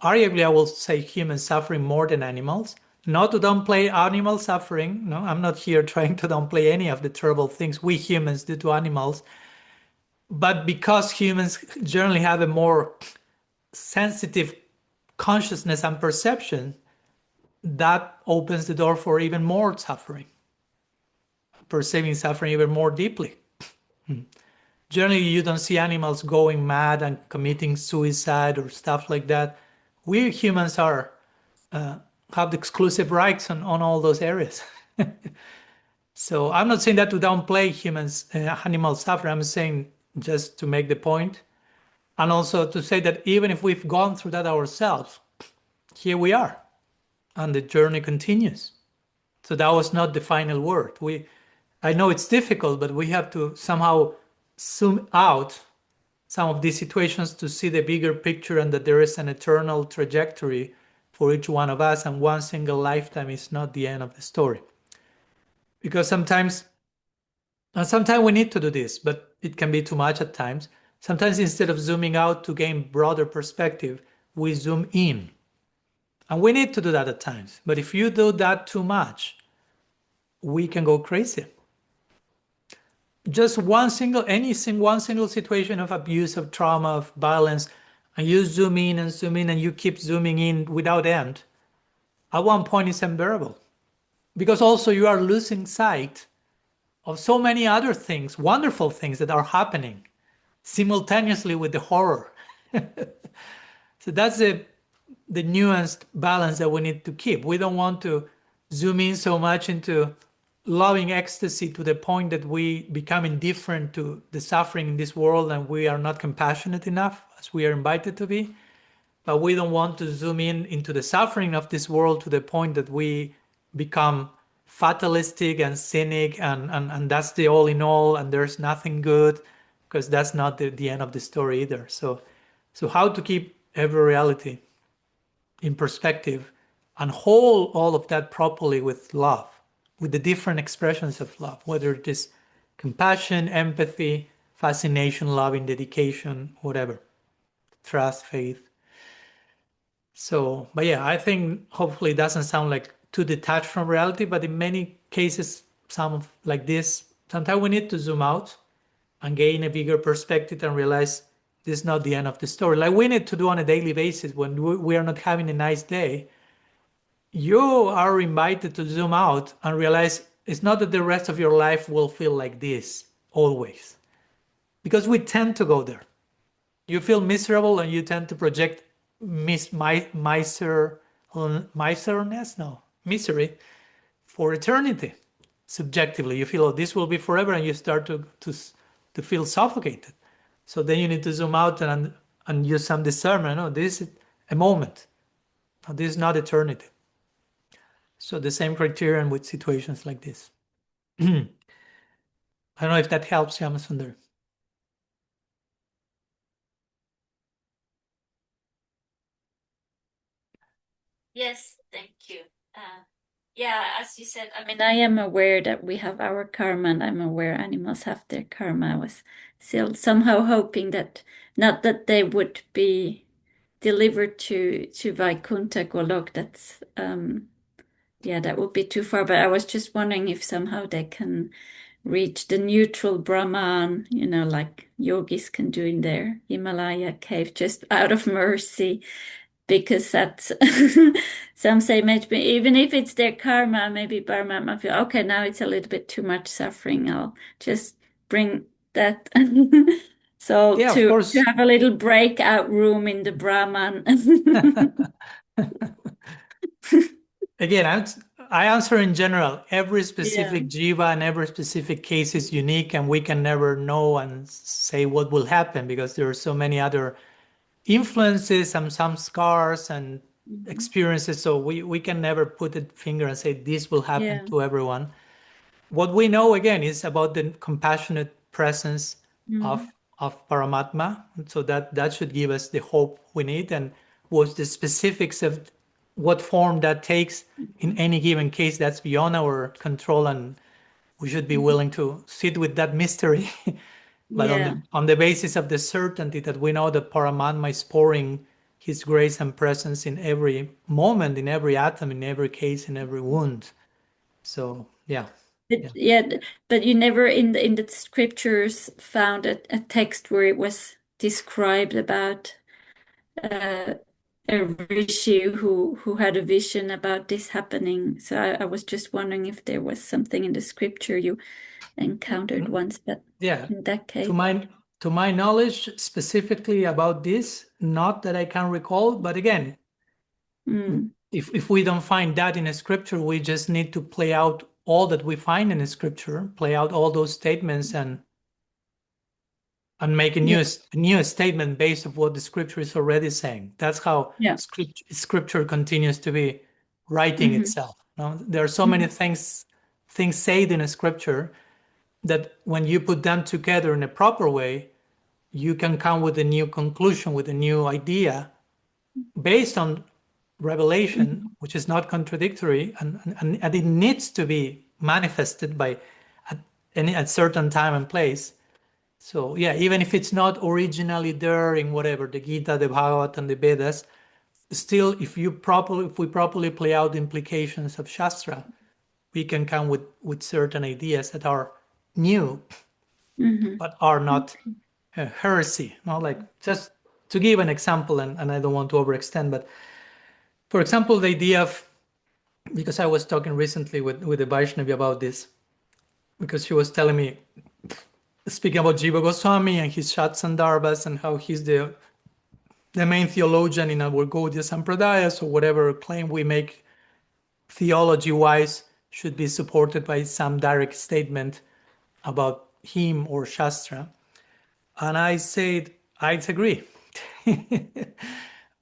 Arguably, I will say humans suffering more than animals. Not to downplay animal suffering. No, I'm not here trying to downplay any of the terrible things we humans do to animals. But because humans generally have a more sensitive consciousness and perception, that opens the door for even more suffering, perceiving suffering even more deeply. Generally, you don't see animals going mad and committing suicide or stuff like that. We humans have the exclusive rights on all those areas. So I'm not saying that to downplay animal suffering. I'm saying just to make the point, and also to say that even if we've gone through that ourselves, here we are, and the journey continues. So that was not the final word. I know it's difficult, but we have to somehow zoom out some of these situations to see the bigger picture, and that there is an eternal trajectory for each one of us, and one single lifetime is not the end of the story. Because sometimes we need to do this, but it can be too much at times. Sometimes instead of zooming out to gain broader perspective, we zoom in. And we need to do that at times. But if you do that too much, we can go crazy. Just one single situation of abuse, of trauma, of violence, and you zoom in and you keep zooming in without end, at one point it's unbearable. Because also you are losing sight of so many other things, wonderful things that are happening simultaneously with the horror. So that's the nuanced balance that we need to keep. We don't want to zoom in so much into loving ecstasy to the point that we become indifferent to the suffering in this world and we are not compassionate enough, as we are invited to be. But we don't want to zoom in into the suffering of this world to the point that we become fatalistic and cynic and that's the all in all and there's nothing good, because that's not the end of the story either. So how to keep every reality in perspective and hold all of that properly with love, with the different expressions of love, whether it is compassion, empathy, fascination, loving, dedication, whatever, trust, faith. So, but yeah, I think hopefully it doesn't sound like too detached from reality, but in many cases, like this, sometimes we need to zoom out and gain a bigger perspective and realize this is not the end of the story. Like we need to do on a daily basis when we are not having a nice day. You are invited to zoom out and realize it's not that the rest of your life will feel like this always, because we tend to go there. You feel miserable and you tend to project misery for eternity. Subjectively, you feel, oh, this will be forever, and you start to feel suffocated. So then you need to zoom out and use some discernment. No, this is a moment. No, this is not eternity. So the same criterion with situations like this. I don't know if that helps, Yamasundar. Yes, thank you. Yeah, as you said, I mean, I am aware that we have our karma, and I'm aware animals have their karma. I was still somehow hoping that not that they would be delivered to Vaikuntha Golok. That's yeah, that would be too far. But I was just wondering if somehow they can reach the neutral Brahman, you know, like yogis can do in their Himalaya cave, just out of mercy, because that's some say maybe even if it's their karma, maybe Paramatma feel okay, now it's a little bit too much suffering. I'll just bring that so Yeah, of to course. have a little breakout room in the Brahman. Again, I answer in general. Every specific Yeah. jiva and every specific case is unique, and we can never know and say what will happen because there are so many other influences and some scars and experiences. So we can never put a finger and say this will happen Yeah. to everyone. What we know again is about the compassionate presence of Paramatma. So that should give us the hope we need. And what's the specifics of what form that takes in any given case, that's beyond our control, and we should be willing to sit with that mystery. But Yeah. on the basis of the certainty that we know that Paramatma is pouring his grace and presence in every moment, in every atom, in every case, in every wound. So yeah. But you never in the scriptures found a text where it was described about uh, a rishi who had a vision about this happening. So I was just wondering if there was something in the scripture you encountered once, but Yeah, in that to case, my knowledge, specifically about this, not that I can recall, but again, if we don't find that in a scripture, we just need to play out all that we find in a scripture, play out all those statements, and make a yeah, new statement based on what the scripture is already saying. That's how yeah, scripture continues to be writing itself. No? There are so many things said in a scripture that when you put them together in a proper way, you can come with a new conclusion, with a new idea based on revelation, which is not contradictory, and it needs to be manifested by at certain time and place. So yeah, even if it's not originally there in whatever the Gita, the Bhagavad, and the Vedas, still, if we properly play out the implications of Shastra, we can come with certain ideas that are new but are not heresy. Not like, just to give an example, and I don't want to overextend, but for example, the idea of, because I was talking recently with the Vaishnavi about this, because she was telling me, speaking about Jiva Goswami and his Shatsandarbhas and how he's the main theologian in our Gaudiya Sampradaya, so whatever claim we make theology-wise should be supported by some direct statement about him or Shastra. And I said, I disagree.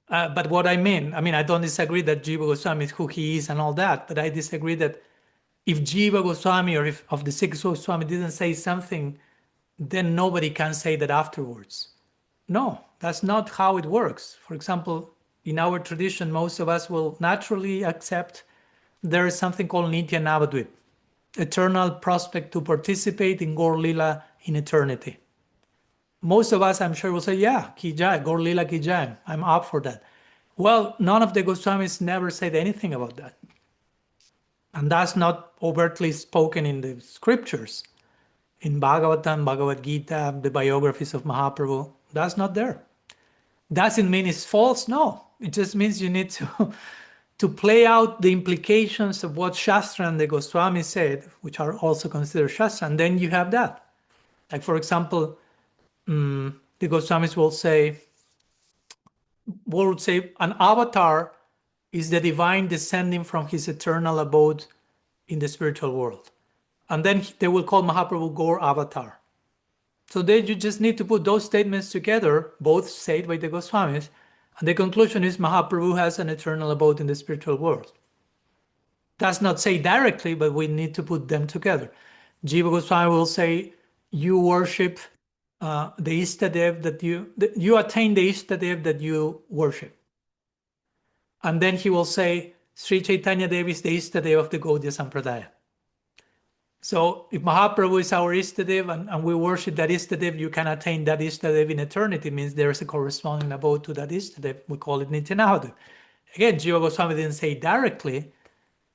But what I mean, I don't disagree that Jiva Goswami is who he is and all that, but I disagree that if Jiva Goswami or if of the six Goswami didn't say something, then nobody can say that afterwards. No, that's not how it works. For example, in our tradition, most of us will naturally accept there is something called Nitya Navadvip, eternal prospect to participate in Gaur Lila in eternity. Most of us, I'm sure, will say, yeah, Ki Jai, Gaur Lila Ki Jai, I'm up for that. Well, none of the Goswamis never said anything about that. And that's not overtly spoken in the scriptures. In Bhagavatam, Bhagavad Gita, the biographies of Mahaprabhu, that's not there. Doesn't mean it's false, no. It just means you need to play out the implications of what Shastra and the Goswami said, which are also considered Shastra, and then you have that. Like, for example, the Goswamis will say an avatar is the divine descending from his eternal abode in the spiritual world. And then they will call Mahaprabhu Gaur Avatar. So then you just need to put those statements together, both said by the Goswamis, and the conclusion is Mahaprabhu has an eternal abode in the spiritual world. does not say directly, but we need to put them together. Jiva Goswami will say, you worship the Ishtadev that you attain the Ishtadev that you worship. And then he will say, Sri Chaitanya Dev is the Ishtadev of the Gaudiya Sampradaya. So if Mahaprabhu is our Ishtadev and we worship that Ishtadev, you can attain that Ishtadev in eternity. It means there is a corresponding abode to that Ishtadev. We call it Nityanahadu. Again, Jiva Goswami didn't say directly,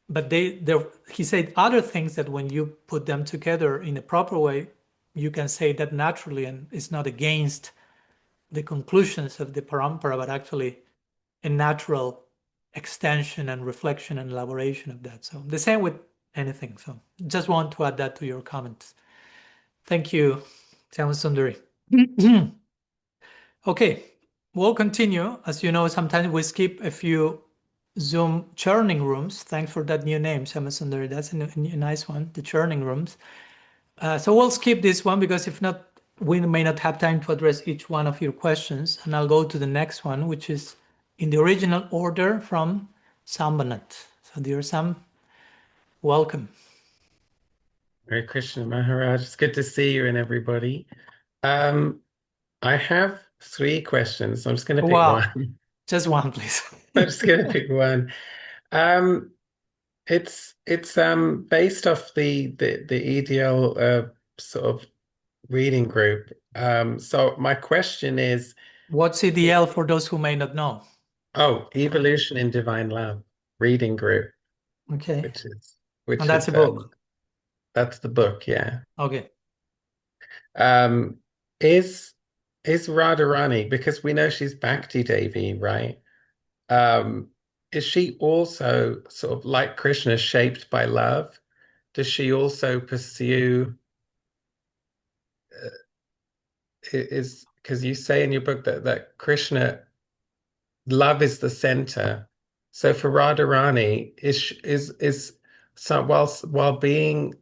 but he said other things that when you put them together in a proper way, you can say that naturally, and it's not against the conclusions of the parampara, but actually a natural extension and reflection and elaboration of that. So the same with anything. So just want to add that to your comments. Thank you, Sundari. Okay, we'll continue. As you know, sometimes we skip a few Zoom churning rooms. Thanks for that new name, Sundari. That's a nice one, the churning rooms. So we'll skip this one because if not, we may not have time to address each one of your questions. And I'll go to the next one, which is in the original order from Sambanat. So dear Sam, welcome. Hare Krishna Maharaj, it's good to see you and everybody. I have 3 questions. I'm just going to pick one. Just one, please. I'm just going to pick one. It's based off the EDL sort of reading group. So my question is, what's EDL for those who may not know? Oh, Evolution in Divine Love reading group. Okay. Which and that's a book. That's the book, yeah. Okay. Is Radharani, because we know she's Bhakti Devi, right? Is she also sort of like Krishna, shaped by love? Does she also pursue? Because you say in your book that Krishna, love is the center. So for Radharani, is so while being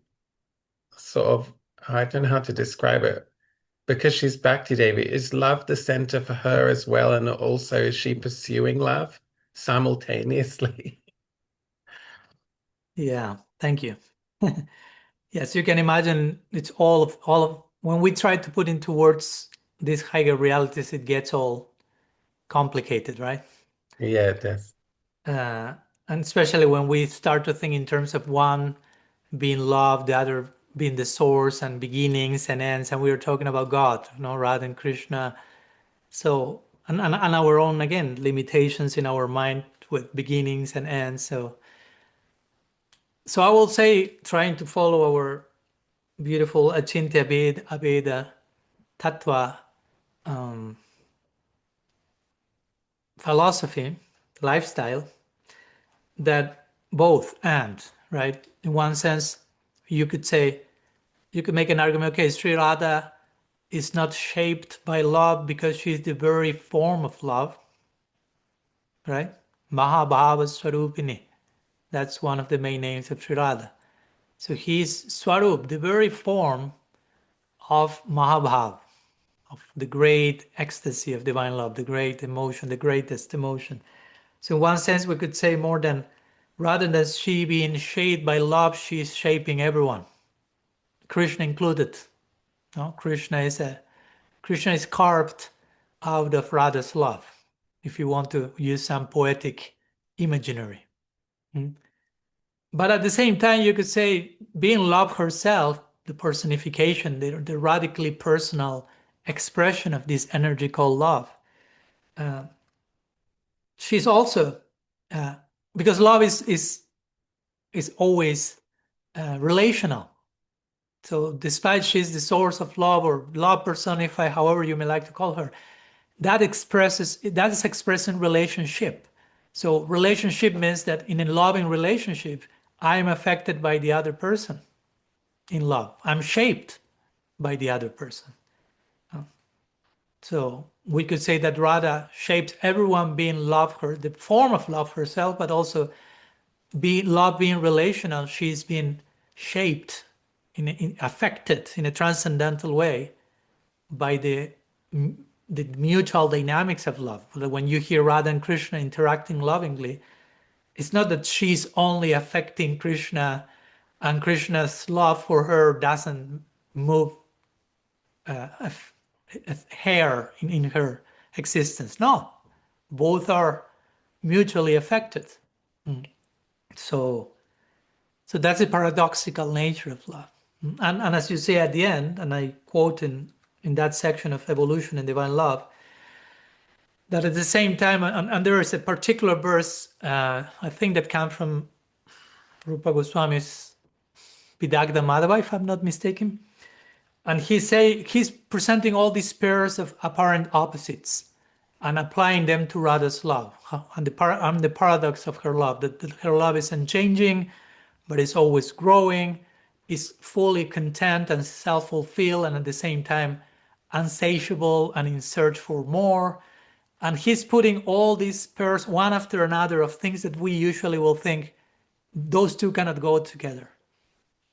sort of, I don't know how to describe it, because she's Bhakti Devi, is love the center for her as well? And also, is she pursuing love simultaneously? Yeah, thank you. Yes, you can imagine it's all of when we try to put into words these higher realities, it gets all complicated, right? Yeah, it does. And especially when we start to think in terms of one being love, the other being the source and beginnings and ends, and we were talking about God, Radha and Krishna. So and our own, again, limitations in our mind with beginnings and ends. So I will say, trying to follow our beautiful Achintya Abheda Tattva philosophy, lifestyle, that both and, right? In one sense, you could make an argument, okay, Sri Radha is not shaped by love because she's the very form of love, right? Mahabhava Swarupini. That's one of the main names of Sri Radha. So he's Swarup, the very form of Mahabhava, of the great ecstasy of divine love, the great emotion, the greatest emotion. So in one sense, we could say more than, rather than she being shaped by love, she's shaping everyone, Krishna included. No? Krishna is carved out of Radha's love, if you want to use some poetic imaginary. But at the same time, you could say being love herself, the personification, the radically personal expression of this energy called love. She's also, because love is always relational. So despite she's the source of love, or love personified, however you may like to call her, that is expressing relationship. So relationship means that in a loving relationship, I am affected by the other person in love. I'm shaped by the other person. So we could say that Radha shapes everyone being love, the form of love herself, but also love being relational. She's been shaped, affected in a transcendental way by the mutual dynamics of love. When you hear Radha and Krishna interacting lovingly, it's not that she's only affecting Krishna and Krishna's love for her doesn't move a hair in her existence. No, both are mutually affected. So that's the paradoxical nature of love. And as you say at the end, and I quote in that section of Evolution and Divine Love, that at the same time, and there is a particular verse, I think that comes from Rupa Goswami's Vidagdha Madhava, if I'm not mistaken. And he's presenting all these pairs of apparent opposites and applying them to Radha's love and the paradox of her love, that her love is unchanging, but is always growing, is fully content and self-fulfilled, and at the same time unsatiable and in search for more. And he's putting all these pairs one after another of things that we usually will think those two cannot go together,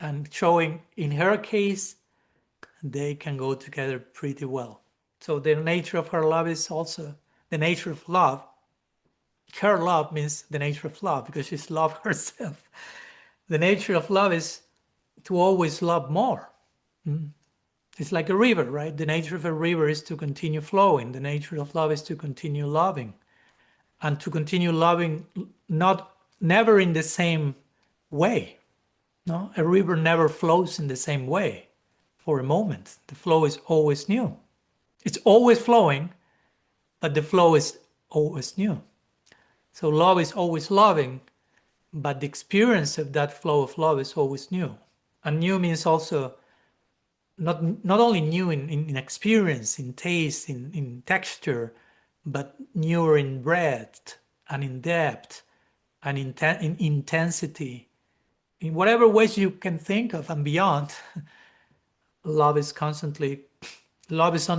and showing in her case they can go together pretty well. So the nature of her love is also the nature of love. Her love means the nature of love because she's love herself. The nature of love is to always love more. It's like a river, right? The nature of a river is to continue flowing. The nature of love is to continue loving, and to continue loving never in the same way. No, a river never flows in the same way for a moment. The flow is always new. It's always flowing, but the flow is always new. So love is always loving, but the experience of that flow of love is always new. And new means also not only new in experience, in taste, in texture, but newer in breadth and in depth and in intensity. In whatever ways you can think of and beyond, love is on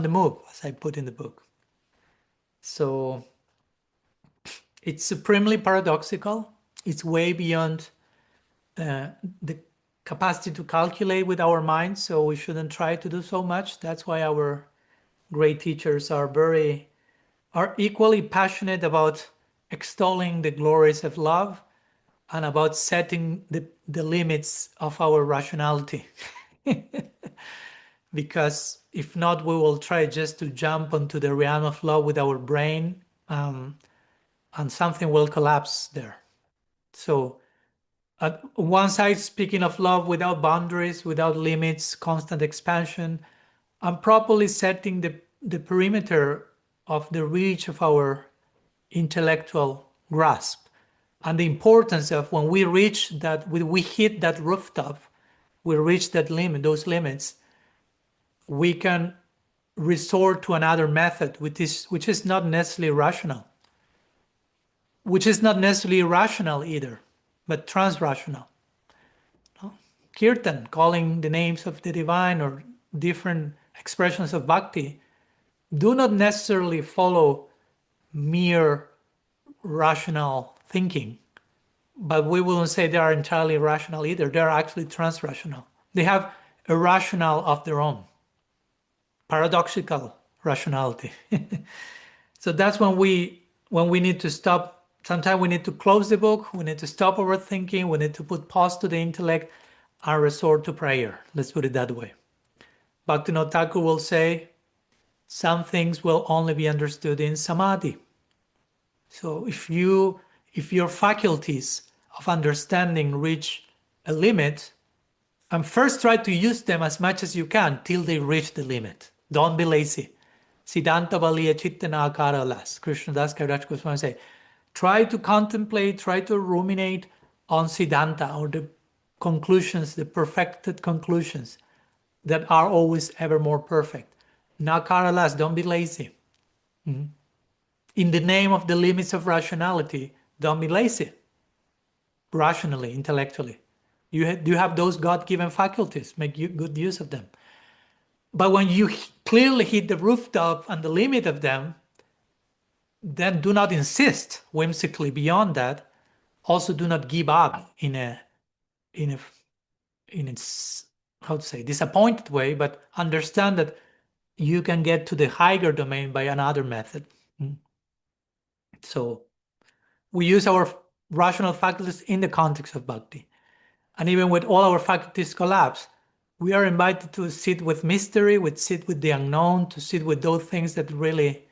the move, as I put in the book. So it's supremely paradoxical. It's way beyond the capacity to calculate with our minds, so we shouldn't try to do so much. That's why our great teachers are equally passionate about extolling the glories of love and about setting the limits of our rationality. Because if not, we will try just to jump onto the realm of love with our brain, and something will collapse there. So at one side, speaking of love without boundaries, without limits, constant expansion, and properly setting the perimeter of the reach of our intellectual grasp, and the importance of when we reach that, when we hit that rooftop, we reach that limit, those limits, we can resort to another method, which is not necessarily rational, which is not necessarily irrational either, but transrational. No? Kirtan, calling the names of the divine or different expressions of bhakti, do not necessarily follow mere rational thinking, but we wouldn't say they are entirely rational either. They are actually transrational. They have a rationale of their own, paradoxical rationality. So that's when we need to stop. Sometimes we need to close the book, we need to stop overthinking, we need to put pause to the intellect and resort to prayer. Let's put it that way. Bhaktivinoda Thakur will say, some things will only be understood in samadhi. So if your faculties of understanding reach a limit, and first try to use them as much as you can till they reach the limit. Don't be lazy. Siddhanta valiya chittana akara las. Krishna Das Kaviraj Goswami say, try to contemplate, try to ruminate on Siddhanta, or the conclusions, the perfected conclusions that are always ever more perfect. Nakara las, don't be lazy. In the name of the limits of rationality, don't be lazy. Rationally, intellectually. You have those God-given faculties, make good use of them. But when you clearly hit the rooftop and the limit of them, then do not insist whimsically beyond that. Also, do not give up in its, how to say, disappointed way, but understand that you can get to the higher domain by another method. So we use our rational faculties in the context of bhakti. And even with all our faculties collapse, we are invited to sit with mystery, sit with the unknown, to sit with those things that really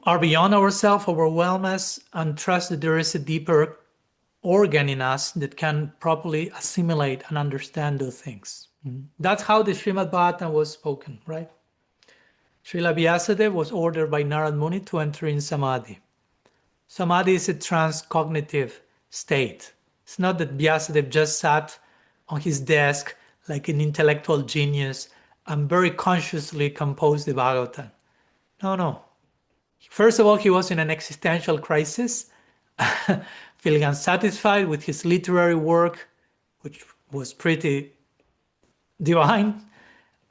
are beyond ourselves, overwhelm us, and trust that there is a deeper organ in us that can properly assimilate and understand those things. That's how the Srimad Bhagavatam was spoken, right? Srila Vyasadeva was ordered by Narad Muni to enter in Samadhi. Samadhi is a transcognitive state. It's not that Vyasadeva just sat on his desk like an intellectual genius and very consciously composed the Bhagavatam. No. First of all, he was in an existential crisis, feeling unsatisfied with his literary work, which was pretty divine.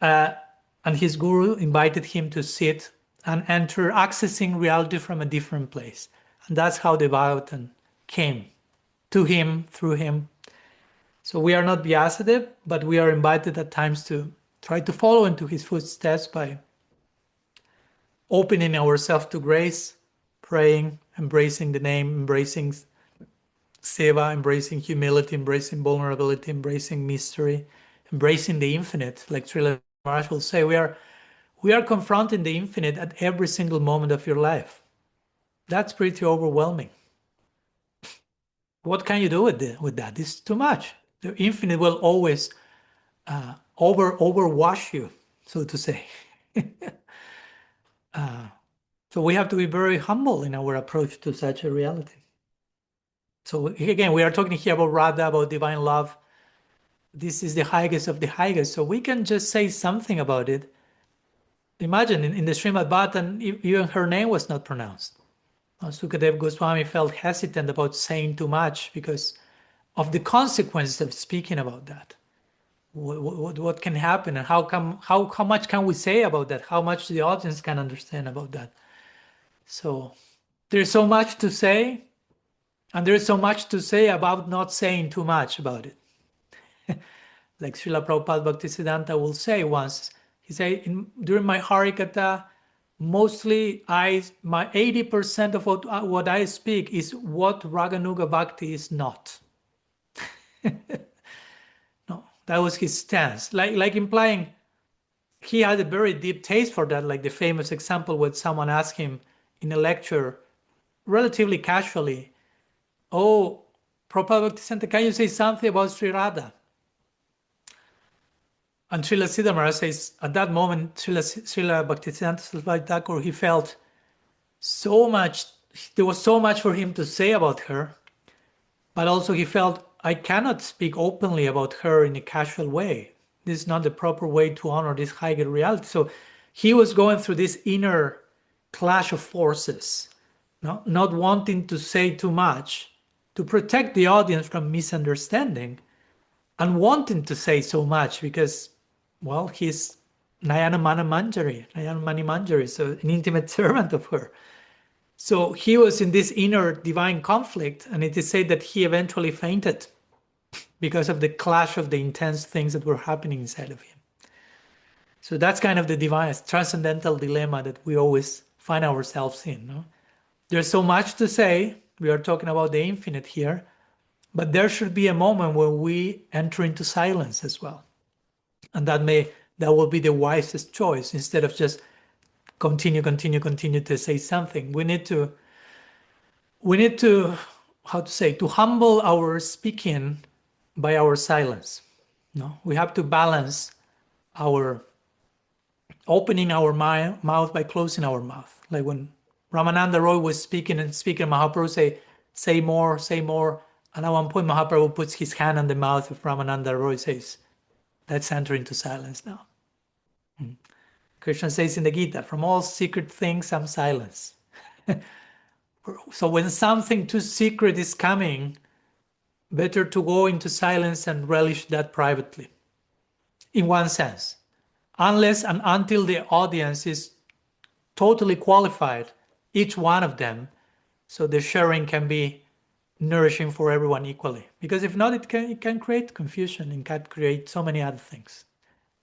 And his guru invited him to sit and enter, accessing reality from a different place. And that's how the Bhagavatam came to him, through him. So we are not Vyasadeva, but we are invited at times to try to follow into his footsteps by opening ourselves to grace, praying, embracing the name, embracing seva, embracing humility, embracing vulnerability, embracing mystery, embracing the infinite. Like Srila Maharaj will say, we are confronting the infinite at every single moment of your life. That's pretty overwhelming. What can you do with that? It's too much. The infinite will always overwash you, so to say. So we have to be very humble in our approach to such a reality. So again, we are talking here about Radha, about divine love. This is the highest of the highest. So we can just say something about it. Imagine in the Srimad Bhagavatam, even her name was not pronounced. Sukadeva Goswami felt hesitant about saying too much because of the consequences of speaking about that. What can happen, and how much can we say about that? How much the audience can understand about that? So there's so much to say, and there's so much to say about not saying too much about it. Like Srila Prabhupada Bhaktisiddhanta will say once, he said, during my Harikatha, mostly my 80% of what I speak is what Raganuga Bhakti is not. No, that was his stance. Like implying he had a very deep taste for that, like the famous example when someone asked him in a lecture, relatively casually, "Oh, Prabhupada Bhaktisiddhanta, can you say something about Sri Radha?" And Srila Siddhamara says, at that moment, Srila Bhaktisiddhanta Saraswati Thakur, he felt so much, there was so much for him to say about her, but also he felt, I cannot speak openly about her in a casual way. This is not the proper way to honor this higher reality. So he was going through this inner clash of forces, not wanting to say too much to protect the audience from misunderstanding, and wanting to say so much because, well, he's Nayana Mani Manjari, so an intimate servant of her. So he was in this inner divine conflict, and it is said that he eventually fainted because of the clash of the intense things that were happening inside of him. So that's kind of the divine, transcendental dilemma that we always find ourselves in. No? There's so much to say. We are talking about the infinite here, but there should be a moment when we enter into silence as well. And that will be the wisest choice. Instead of just continue to say something, we need to to humble our speaking by our silence. No, we have to balance our opening our mouth by closing our mouth. Like when Ramananda Roy was speaking, Mahaprabhu say more, and at one point Mahaprabhu puts his hand on the mouth of Ramananda Roy, says, let's enter into silence now. Krishna says in the Gita, from all secret things, I'm silence. So when something too secret is coming, better to go into silence and relish that privately, in one sense. Unless and until the audience is totally qualified, each one of them, so the sharing can be nourishing for everyone equally. Because if not, it can create confusion and can create so many other things.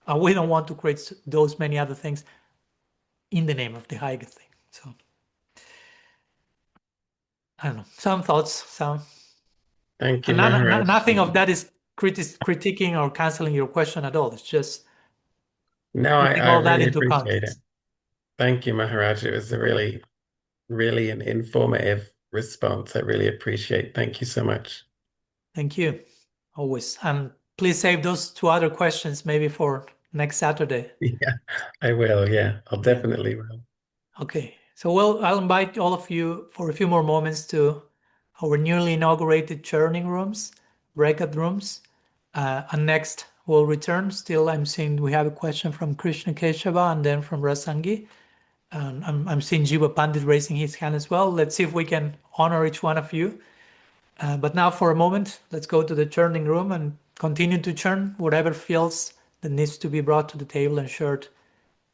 And we don't want to create those many other things in the name of the higher thing. So I don't know, some thoughts, some, Thank you, and Maharaj. nothing of that is critiquing or canceling your question at all. It's just No, putting I all that really into appreciate it. context. Thank you, Maharaj. It was a really, really an informative response. I really appreciate. Thank you so much. Thank you, always. And please save those two other questions maybe for next Saturday. Yeah, I will. Yeah, I'll Yeah. definitely will. Okay, so well, I'll invite all of you for a few more moments to our newly inaugurated churning rooms, breakout rooms. And next we'll return. Still, I'm seeing we have a question from Krishna Keshava and then from Rasangi. And I'm seeing Jiva Pandit raising his hand as well. Let's see if we can honor each one of you. But now for a moment, let's go to the churning room and continue to churn whatever feels that needs to be brought to the table and shared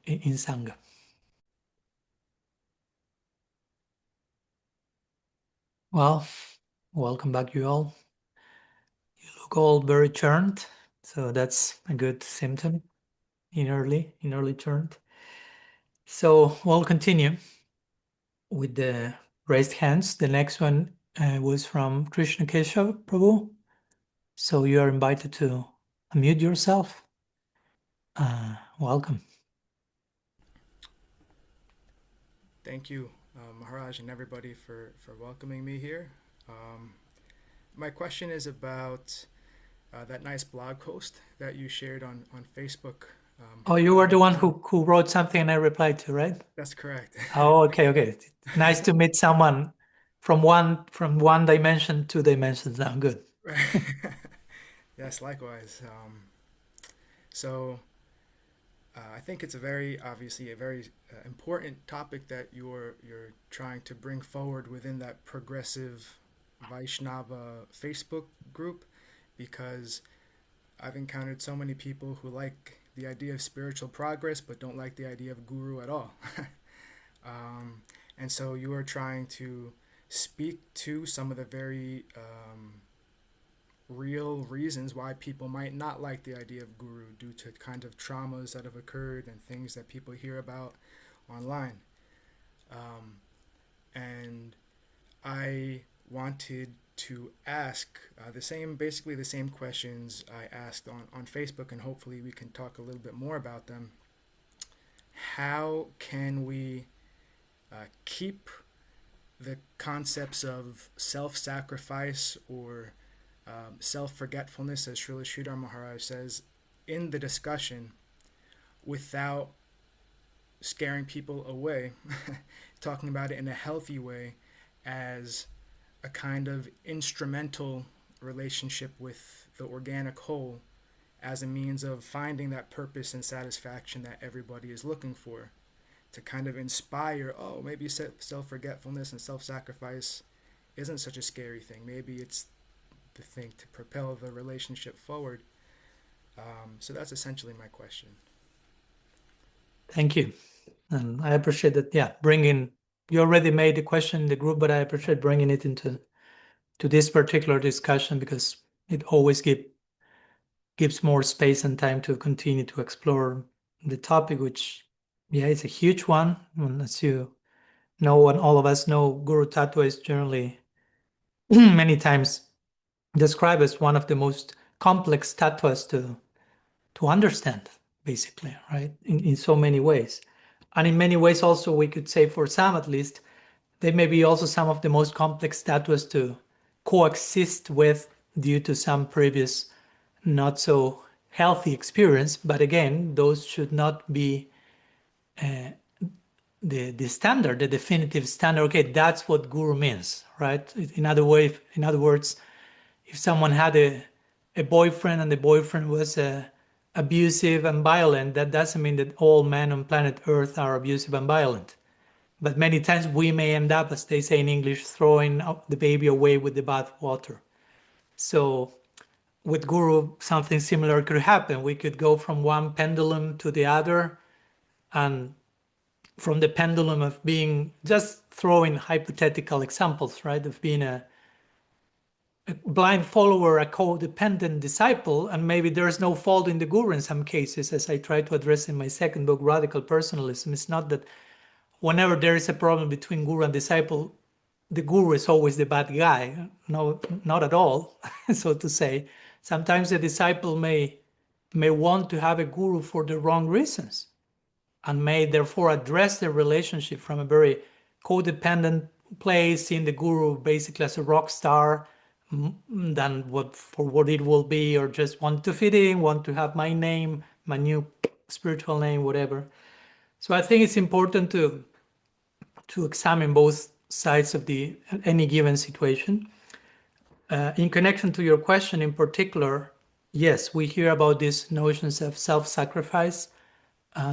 in Sangha. Well, welcome back, you all. You look all very churned, so that's a good symptom, innerly churned. So we'll continue with the raised hands. The next one was from Krishna Keshav Prabhu. So you are invited to unmute yourself. Welcome. Thank you, Maharaj, and everybody for welcoming me here. My question is about that nice blog post that you shared on Facebook. Oh, you were the one who wrote something and I replied to, right? That's correct. Oh, okay. Nice to meet someone from one dimension, 2 dimensions now. Good. Yes, likewise. So I think it's obviously a very important topic that you're trying to bring forward within that progressive Vaishnava Facebook group, because I've encountered so many people who like the idea of spiritual progress but don't like the idea of guru at all. And so you are trying to speak to some of the very real reasons why people might not like the idea of guru due to kind of traumas that have occurred and things that people hear about online. And I wanted to ask basically the same questions I asked on Facebook, and hopefully we can talk a little bit more about them. How can we keep the concepts of self-sacrifice or self-forgetfulness, as Srila Sridhar Maharaj says, in the discussion without scaring people away, talking about it in a healthy way as a kind of instrumental relationship with the organic whole, as a means of finding that purpose and satisfaction that everybody is looking for, to kind of inspire, maybe self-forgetfulness and self-sacrifice isn't such a scary thing. Maybe it's the thing to propel the relationship forward. So that's essentially my question. Thank you. And I appreciate that, you already made the question in the group, but I appreciate bringing it into this particular discussion because it always gives more space and time to continue to explore the topic, which, is a huge one. And as you know, and all of us know, Guru Tattva is generally many times described as one of the most complex tattvas to understand, basically, right? In so many ways. And in many ways also, we could say for some at least, they may be also some of the most complex tattvas to coexist with due to some previous not so healthy experience. But again, those should not be the standard, the definitive standard. Okay, that's what guru means, right? In other words, if someone had a boyfriend and the boyfriend was abusive and violent, that doesn't mean that all men on planet Earth are abusive and violent. But many times we may end up, as they say in English, throwing the baby away with the bathwater. So with guru, something similar could happen. We could go from one pendulum to the other, and from the pendulum of being, just throwing hypothetical examples, right, of being a blind follower, a codependent disciple, and maybe there's no fault in the guru in some cases, as I try to address in my second book, Radical Personalism. It's not that whenever there is a problem between guru and disciple, the guru is always the bad guy. No, not at all, so to say. Sometimes the disciple may want to have a guru for the wrong reasons, and may therefore address the relationship from a very codependent place, seeing the guru basically as a rock star than what it will be, or just want to fit in, want to have my name, my new spiritual name, whatever. So I think it's important to examine both sides of any given situation. In connection to your question in particular, yes, we hear about these notions of self-sacrifice.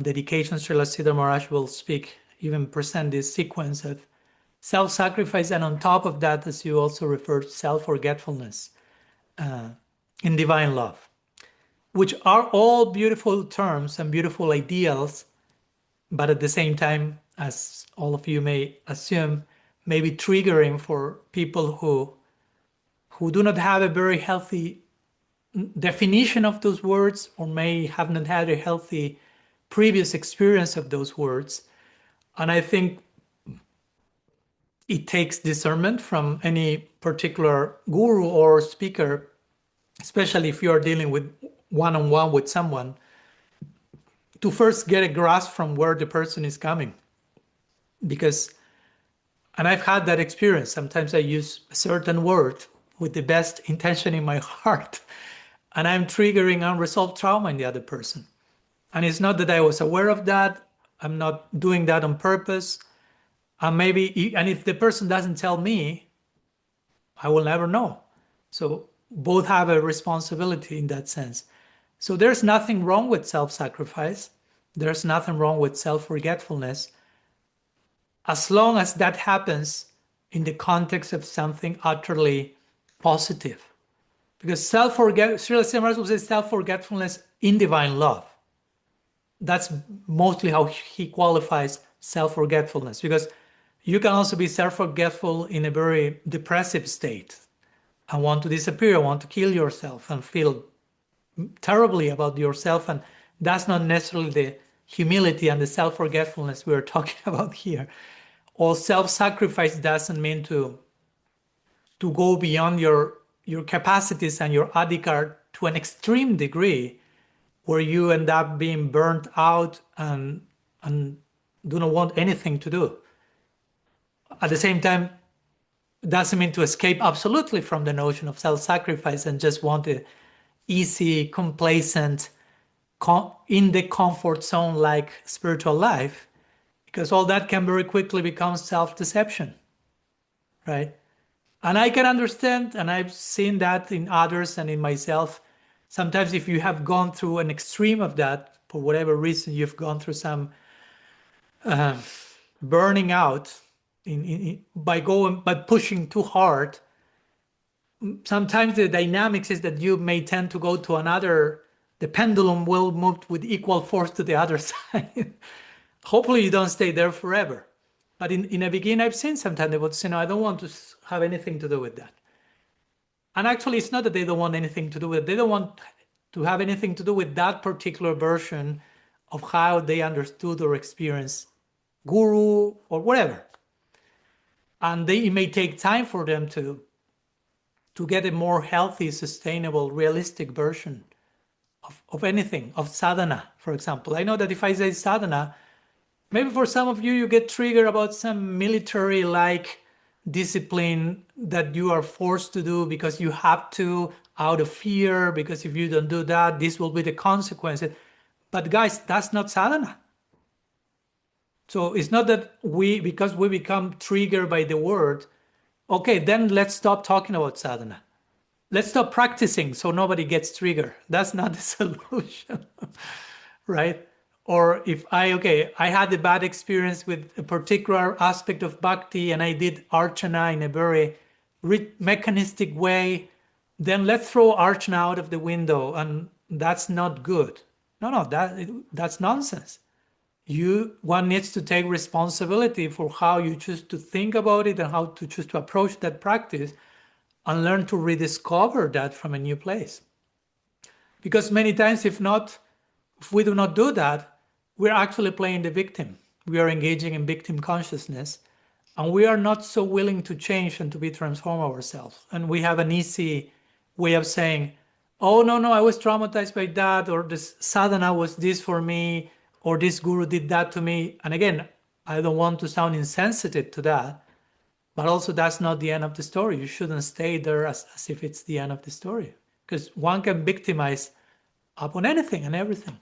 Dedication. Srila Siddhar Maharaj will even present this sequence of self-sacrifice, and on top of that, as you also referred, self-forgetfulness in divine love, which are all beautiful terms and beautiful ideals, but at the same time, as all of you may assume, may be triggering for people who do not have a very healthy definition of those words, or may have not had a healthy previous experience of those words. And I think it takes discernment from any particular guru or speaker, especially if you are dealing with one-on-one with someone, to first get a grasp from where the person is coming. Because, and I've had that experience, sometimes I use a certain word with the best intention in my heart, and I'm triggering unresolved trauma in the other person. And it's not that I was aware of that, I'm not doing that on purpose. And if the person doesn't tell me, I will never know. So both have a responsibility in that sense. So there's nothing wrong with self-sacrifice. There's nothing wrong with self-forgetfulness, as long as that happens in the context of something utterly positive. Because Srila Siddhar will say self-forgetfulness in divine love. That's mostly how he qualifies self-forgetfulness, because you can also be self-forgetful in a very depressive state and want to disappear, want to kill yourself and feel terribly about yourself. And that's not necessarily the humility and the self-forgetfulness we're talking about here. Or self-sacrifice doesn't mean to go beyond your capacities and your adhikar to an extreme degree, where you end up being burnt out and do not want anything to do. At the same time, it doesn't mean to escape absolutely from the notion of self-sacrifice and just want a easy, complacent, in the comfort zone like spiritual life, because all that can very quickly become self-deception, right? And I can understand, and I've seen that in others and in myself. Sometimes if you have gone through an extreme of that, for whatever reason, you've gone through some burning out by pushing too hard. Sometimes the dynamics is that you may tend to go to another, the pendulum will move with equal force to the other side. Hopefully you don't stay there forever. But in the beginning, I've seen sometimes they would say, no, I don't want to have anything to do with that. And actually, it's not that they don't want anything to do with it. They don't want to have anything to do with that particular version of how they understood or experienced guru or whatever. And it may take time for them to get a more healthy, sustainable, realistic version of anything, of sadhana, for example. I know that if I say sadhana, maybe for some of you, you get triggered about some military-like discipline that you are forced to do because you have to, out of fear, because if you don't do that, this will be the consequences. But guys, that's not sadhana. So it's not that because we become triggered by the word, okay, then let's stop talking about sadhana. Let's stop practicing so nobody gets triggered. That's not the solution, right? Or if I had a bad experience with a particular aspect of bhakti and I did archana in a very mechanistic way, then let's throw archana out of the window, and that's not good. No, that's nonsense. One needs to take responsibility for how you choose to think about it and how to choose to approach that practice, and learn to rediscover that from a new place. Because many times, if we do not do that, we're actually playing the victim. We are engaging in victim consciousness, And we are not so willing to change and to be transformed ourselves. And we have an easy way of saying, oh, no, I was traumatized by that, or this sadhana was this for me, or this guru did that to me. And again, I don't want to sound insensitive to that, but also that's not the end of the story. You shouldn't stay there as if it's the end of the story, because one can victimize upon anything and everything.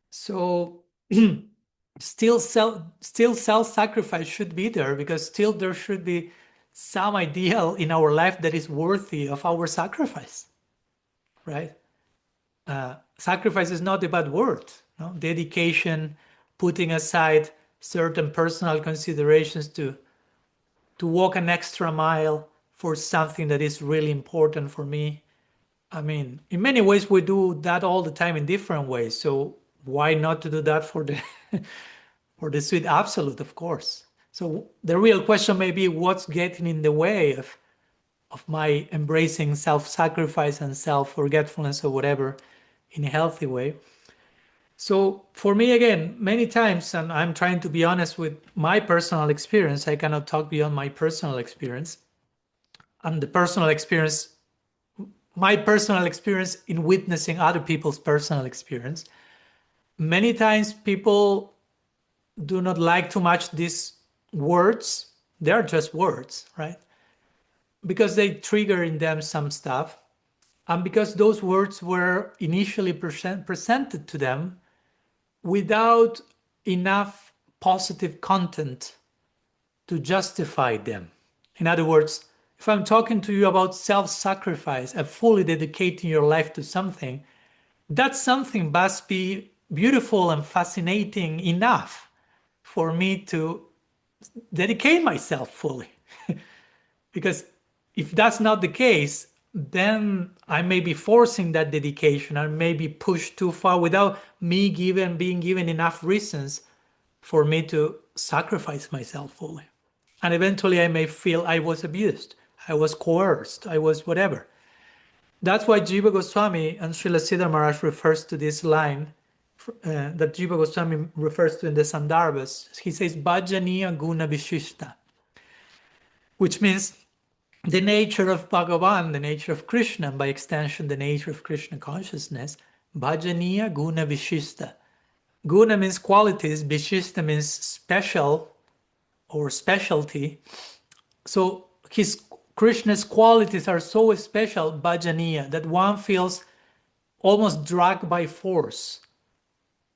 So still self-sacrifice should be there, because still there should be some ideal in our life that is worthy of our sacrifice, right? Sacrifice is not a bad word. No? Dedication, putting aside certain personal considerations to walk an extra mile for something that is really important for me. I mean, in many ways we do that all the time in different ways. So why not to do that for the for the sweet absolute, of course. So the real question may be, what's getting in the way of my embracing self-sacrifice and self-forgetfulness or whatever in a healthy way? So for me, again, many times, and I'm trying to be honest with my personal experience, I cannot talk beyond my personal experience. And the personal experience, my personal experience in witnessing other people's personal experience, many times people do not like too much these words. They are just words, right? Because they trigger in them some stuff. And because those words were initially presented to them without enough positive content to justify them. In other words, if I'm talking to you about self-sacrifice and fully dedicating your life to something, that something must be beautiful and fascinating enough for me to dedicate myself fully. Because if that's not the case, then I may be forcing that dedication. I may be pushed too far without me being given enough reasons for me to sacrifice myself fully. And eventually I may feel I was abused, I was coerced, I was whatever. That's why Jiva Goswami and Srila Siddhar Maharaj refers to this line that Jiva Goswami refers to in the Sandarbhas. He says, Bhajaniya Guna Vishishta, which means the nature of Bhagavan, the nature of Krishna, and by extension, the nature of Krishna consciousness, Bhajaniya Guna Vishishta. Guna means qualities, Vishishta means special or specialty. So Krishna's qualities are so special, Bhajaniya, that one feels almost dragged by force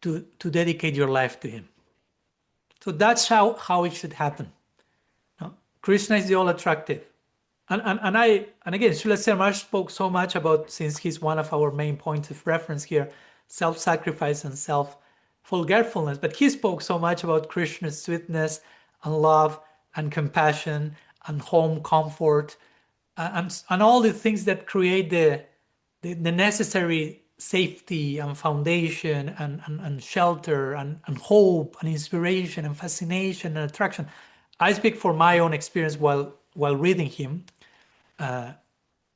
to dedicate your life to him. So that's how it should happen. No? Krishna is the all attractive. And again, Srila Siddhar Maharaj spoke so much about, since he's one of our main points of reference here, self-sacrifice and self-forgetfulness. But he spoke so much about Krishna's sweetness and love and compassion and home comfort and all the things that create the necessary safety and foundation and shelter and hope and inspiration and fascination and attraction. I speak for my own experience while reading him. And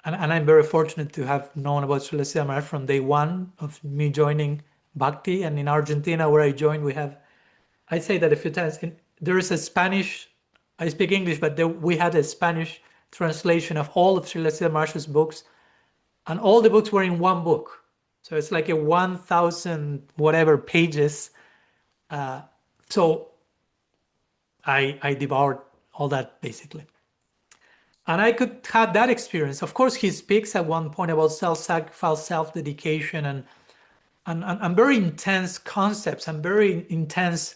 I'm very fortunate to have known about Srila Siddhar Maharaj from day one of me joining Bhakti. And in Argentina, where I joined, I say that a few times, there is a Spanish, I speak English, but we had a Spanish translation of all of Srila Siddhar Maharaj's books. And all the books were in one book. So it's like a 1,000 whatever pages. So I devoured all that basically. And I could have that experience. Of course, he speaks at one point about self-sacrifice, self-dedication, and very intense concepts and very intense,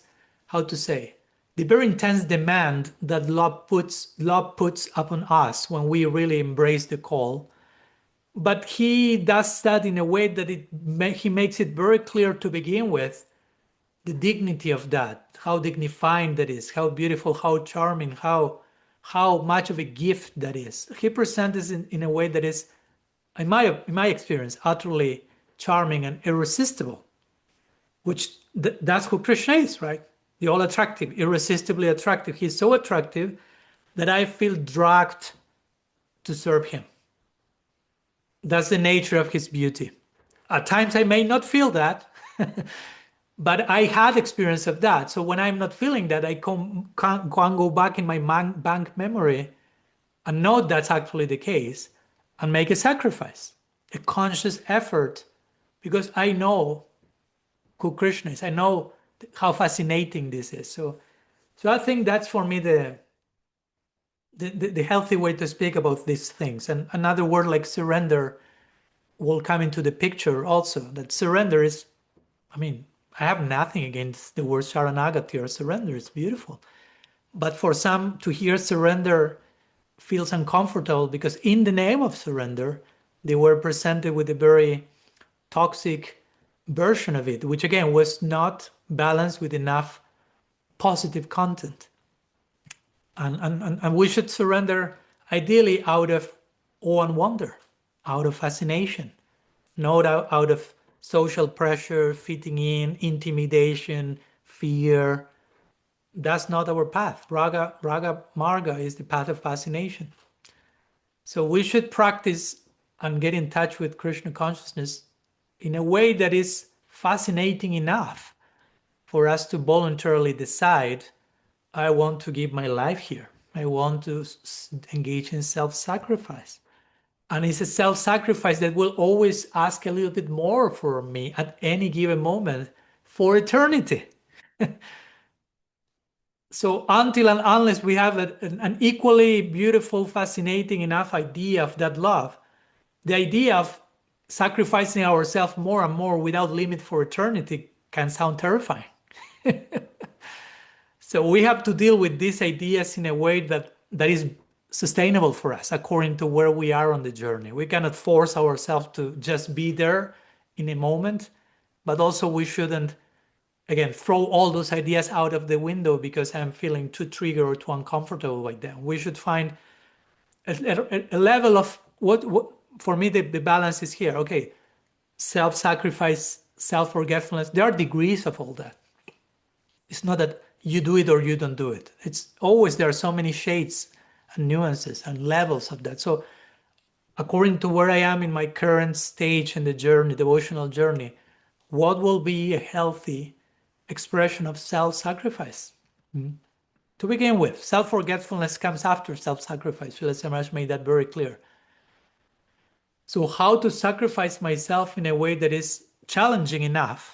the very intense demand that love puts upon us when we really embrace the call. But he does that in a way that he makes it very clear to begin with, the dignity of that, how dignifying that is, how beautiful, how charming, how much of a gift that is. He presents it in a way that is, in my experience, utterly charming and irresistible, which that's who Krishna is, right? The all attractive, irresistibly attractive. He's so attractive that I feel dragged to serve him. That's the nature of his beauty. At times I may not feel that, But I had experience of that. So when I'm not feeling that, I can go back in my bank memory and know that's actually the case and make a sacrifice, a conscious effort, because I know who Krishna is. I know how fascinating this is. So I think that's for me the healthy way to speak about these things. And another word like surrender will come into the picture also. That surrender is, I mean, I have nothing against the word sharanagati or surrender. It's beautiful. But for some to hear surrender feels uncomfortable because in the name of surrender, they were presented with a very toxic version of it, which again was not balanced with enough positive content. And we should surrender ideally out of awe and wonder, out of fascination, not out of social pressure, fitting in, intimidation, fear. That's not our path. Raga Marga is the path of fascination. So we should practice and get in touch with Krishna consciousness in a way that is fascinating enough for us to voluntarily decide, I want to give my life here. I want to engage in self-sacrifice. And it's a self-sacrifice that will always ask a little bit more for me at any given moment for eternity. So until and unless we have an equally beautiful, fascinating enough idea of that love, the idea of sacrificing ourselves more and more without limit for eternity can sound terrifying. So we have to deal with these ideas in a way that is sustainable for us according to where we are on the journey. We cannot force ourselves to just be there in a moment, but also we shouldn't, again, throw all those ideas out of the window because I'm feeling too triggered or too uncomfortable with them. We should find a level of what for me the balance is here. Okay, self-sacrifice, self-forgetfulness, there are degrees of all that. It's not that you do it or you don't do it. It's always, there are so many shades and nuances and levels of that. So according to where I am in my current stage in the journey, devotional journey, what will be a healthy expression of self-sacrifice? To begin with, self-forgetfulness comes after self-sacrifice. Srila Samaraj made that very clear. So how to sacrifice myself in a way that is challenging enough,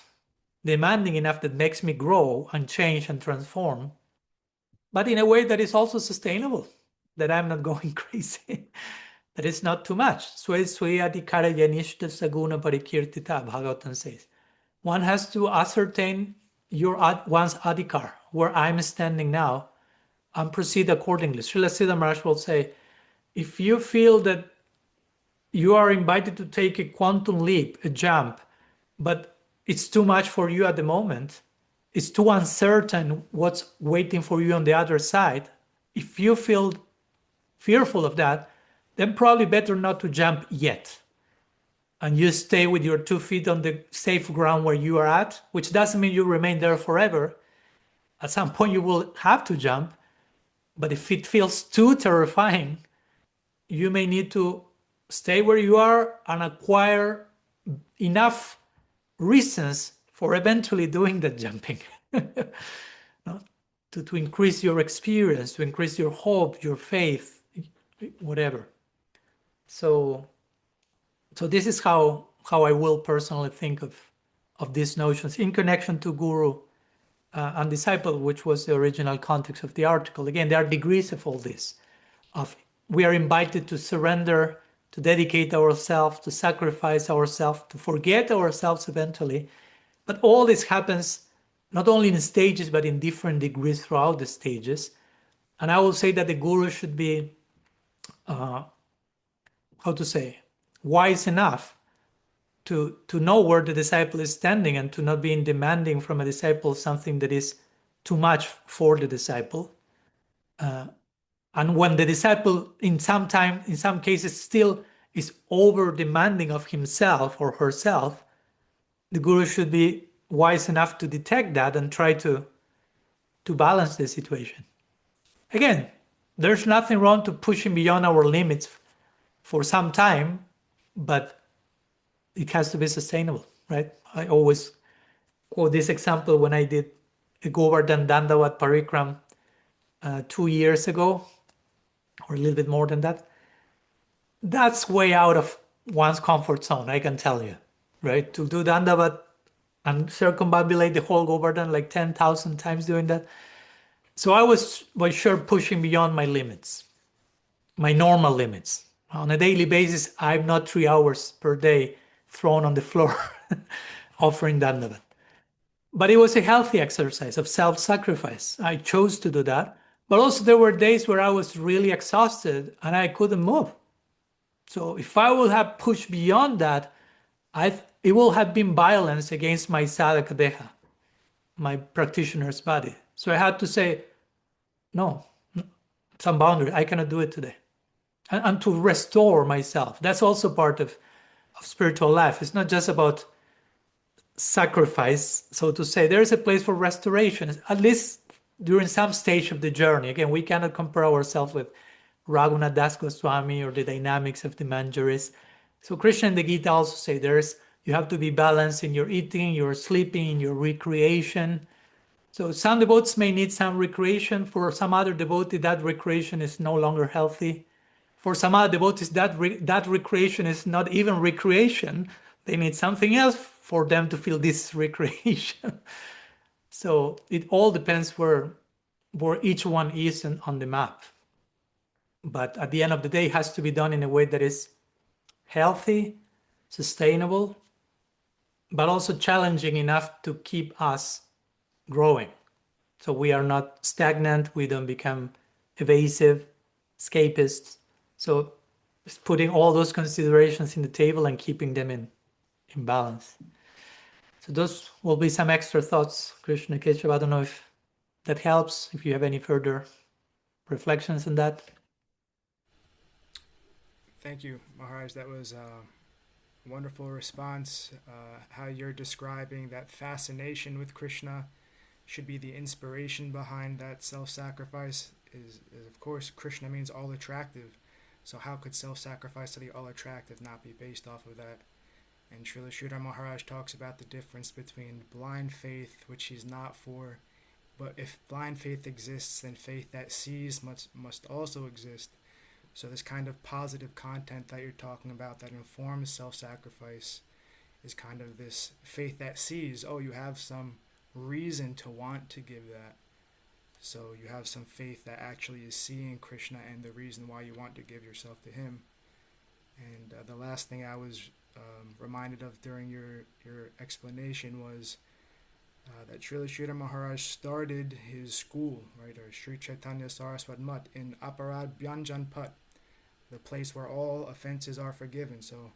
demanding enough, that makes me grow and change and transform, but in a way that is also sustainable, that I'm not going crazy, that is not too much. Bhagavatam says. One has to ascertain one's adhikar, where I'm standing now, and proceed accordingly. Srila Siddha Maharaj will say, if you feel that you are invited to take a quantum leap, a jump, but it's too much for you at the moment, it's too uncertain what's waiting for you on the other side, if you feel fearful of that, then probably better not to jump yet. And you stay with your 2 feet on the safe ground where you are at, which doesn't mean you remain there forever. At some point you will have to jump, but if it feels too terrifying, you may need to stay where you are and acquire enough reasons for eventually doing that jumping. No? To increase your experience, to increase your hope, your faith, whatever. So this is how I will personally think of these notions in connection to guru and disciple, which was the original context of the article. Again, there are degrees of all this. We are invited to surrender, to dedicate ourselves, to sacrifice ourselves, to forget ourselves eventually. But all this happens not only in stages, but in different degrees throughout the stages. And I will say that the guru should be, wise enough to know where the disciple is standing and to not be demanding from a disciple something that is too much for the disciple. And when the disciple in some cases still is over demanding of himself or herself, the guru should be wise enough to detect that and try to balance the situation. Again, there's nothing wrong to pushing beyond our limits for some time, but it has to be sustainable, right? I always quote this example when I did a Govardhan Dandavat Parikram 2 years ago, or a little bit more than that. That's way out of one's comfort zone, I can tell you, right? To do Dandavat and circumambulate the whole Govardhan like 10,000 times doing that. So I was sure pushing beyond my limits, my normal limits. On a daily basis, I'm not 3 hours per day thrown on the floor offering Dandavat. But it was a healthy exercise of self-sacrifice. I chose to do that. But also there were days where I was really exhausted and I couldn't move. So if I would have pushed beyond that, it will have been violence against my sadhaka deha, my practitioner's body. So I had to say, no, some boundary. I cannot do it today. And to restore myself. That's also part of spiritual life. It's not just about sacrifice, so to say. There's a place for restoration, at least during some stage of the journey. Again, we cannot compare ourselves with Raghunath Das Goswami or the dynamics of the Manjaris. So Krishna and the Gita also say you have to be balanced in your eating, your sleeping, in your recreation. So some devotees may need some recreation. For some other devotee, that recreation is no longer healthy. For some other devotees, that recreation is not even recreation. They need something else for them to feel this recreation. So it all depends where each one is on the map. But at the end of the day, it has to be done in a way that is healthy, sustainable, but also challenging enough to keep us growing. So we are not stagnant, we don't become evasive, escapists. So it's putting all those considerations in the table and keeping them in balance. So those will be some extra thoughts, Krishna Keshav. I don't know if that helps, if you have any further reflections on that. Thank you, Maharaj. That was a wonderful response. How you're describing that fascination with Krishna should be the inspiration behind that self-sacrifice is of course, Krishna means all attractive. So how could self-sacrifice to the all attractive not be based off of that? And Srila Sridhar Maharaj talks about the difference between blind faith, which he's not for, but if blind faith exists, then faith that sees must also exist. So this kind of positive content that you're talking about that informs self-sacrifice is kind of this faith that sees, oh, you have some reason to want to give that. So you have some faith that actually is seeing Krishna and the reason why you want to give yourself to him. And the last thing I was reminded of during your explanation was that Srila Sridhar Maharaj started his school, right, or Sri Chaitanya Saraswat Mutt in Aparad Byanjan Pat, the place where all offenses are forgiven. So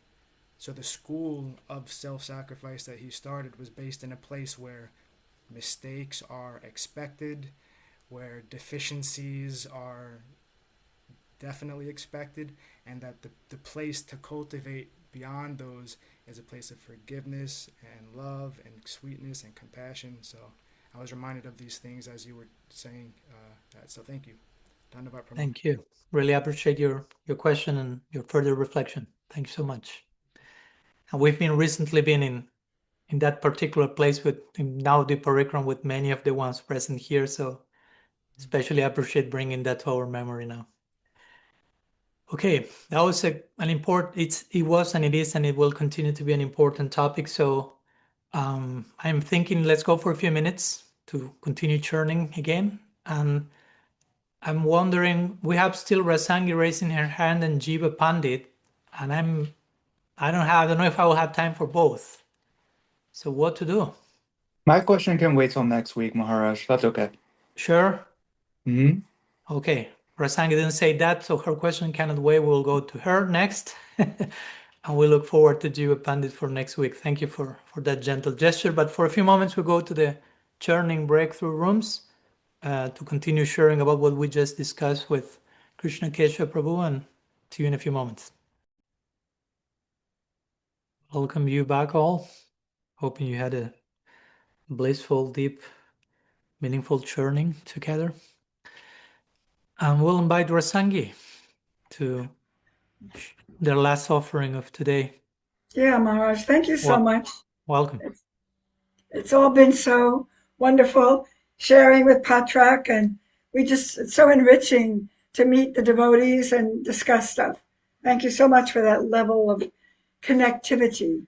the school of self-sacrifice that he started was based in a place where mistakes are expected, where deficiencies are definitely expected, and that the place to cultivate beyond those is a place of forgiveness and love and sweetness and compassion. So I was reminded of these things as you were saying that. So thank you. Thank you. Really appreciate your question and your further reflection. Thank you so much. And we've recently been in that particular place with now the Parikram with many of the ones present here. So especially appreciate bringing that to our memory now. Okay, that was an important, it was and it is and it will continue to be an important topic. So I'm thinking let's go for a few minutes to continue churning again. And I'm wondering, we have still Rasangi raising her hand and Jiva Pandit, and I don't know if I will have time for both. So what to do? My question can wait till next week, Maharaj. That's okay. Sure? Mm-hmm. Okay. Rasangi didn't say that, so her question cannot wait. We'll go to her next. And we look forward to Jiva Pandit for next week. Thank you for that gentle gesture. But for a few moments, we go to the churning breakthrough rooms to continue sharing about what we just discussed with Krishna Keshav Prabhu, and see you in a few moments. Welcome you back all. Hoping you had a blissful, deep, meaningful churning together. And we'll invite Rasangi to their last offering of today. Yeah, Maharaj, thank you so much. Welcome. It's all been so wonderful sharing with Patrak, and it's so enriching to meet the devotees and discuss stuff. Thank you so much for that level of connectivity.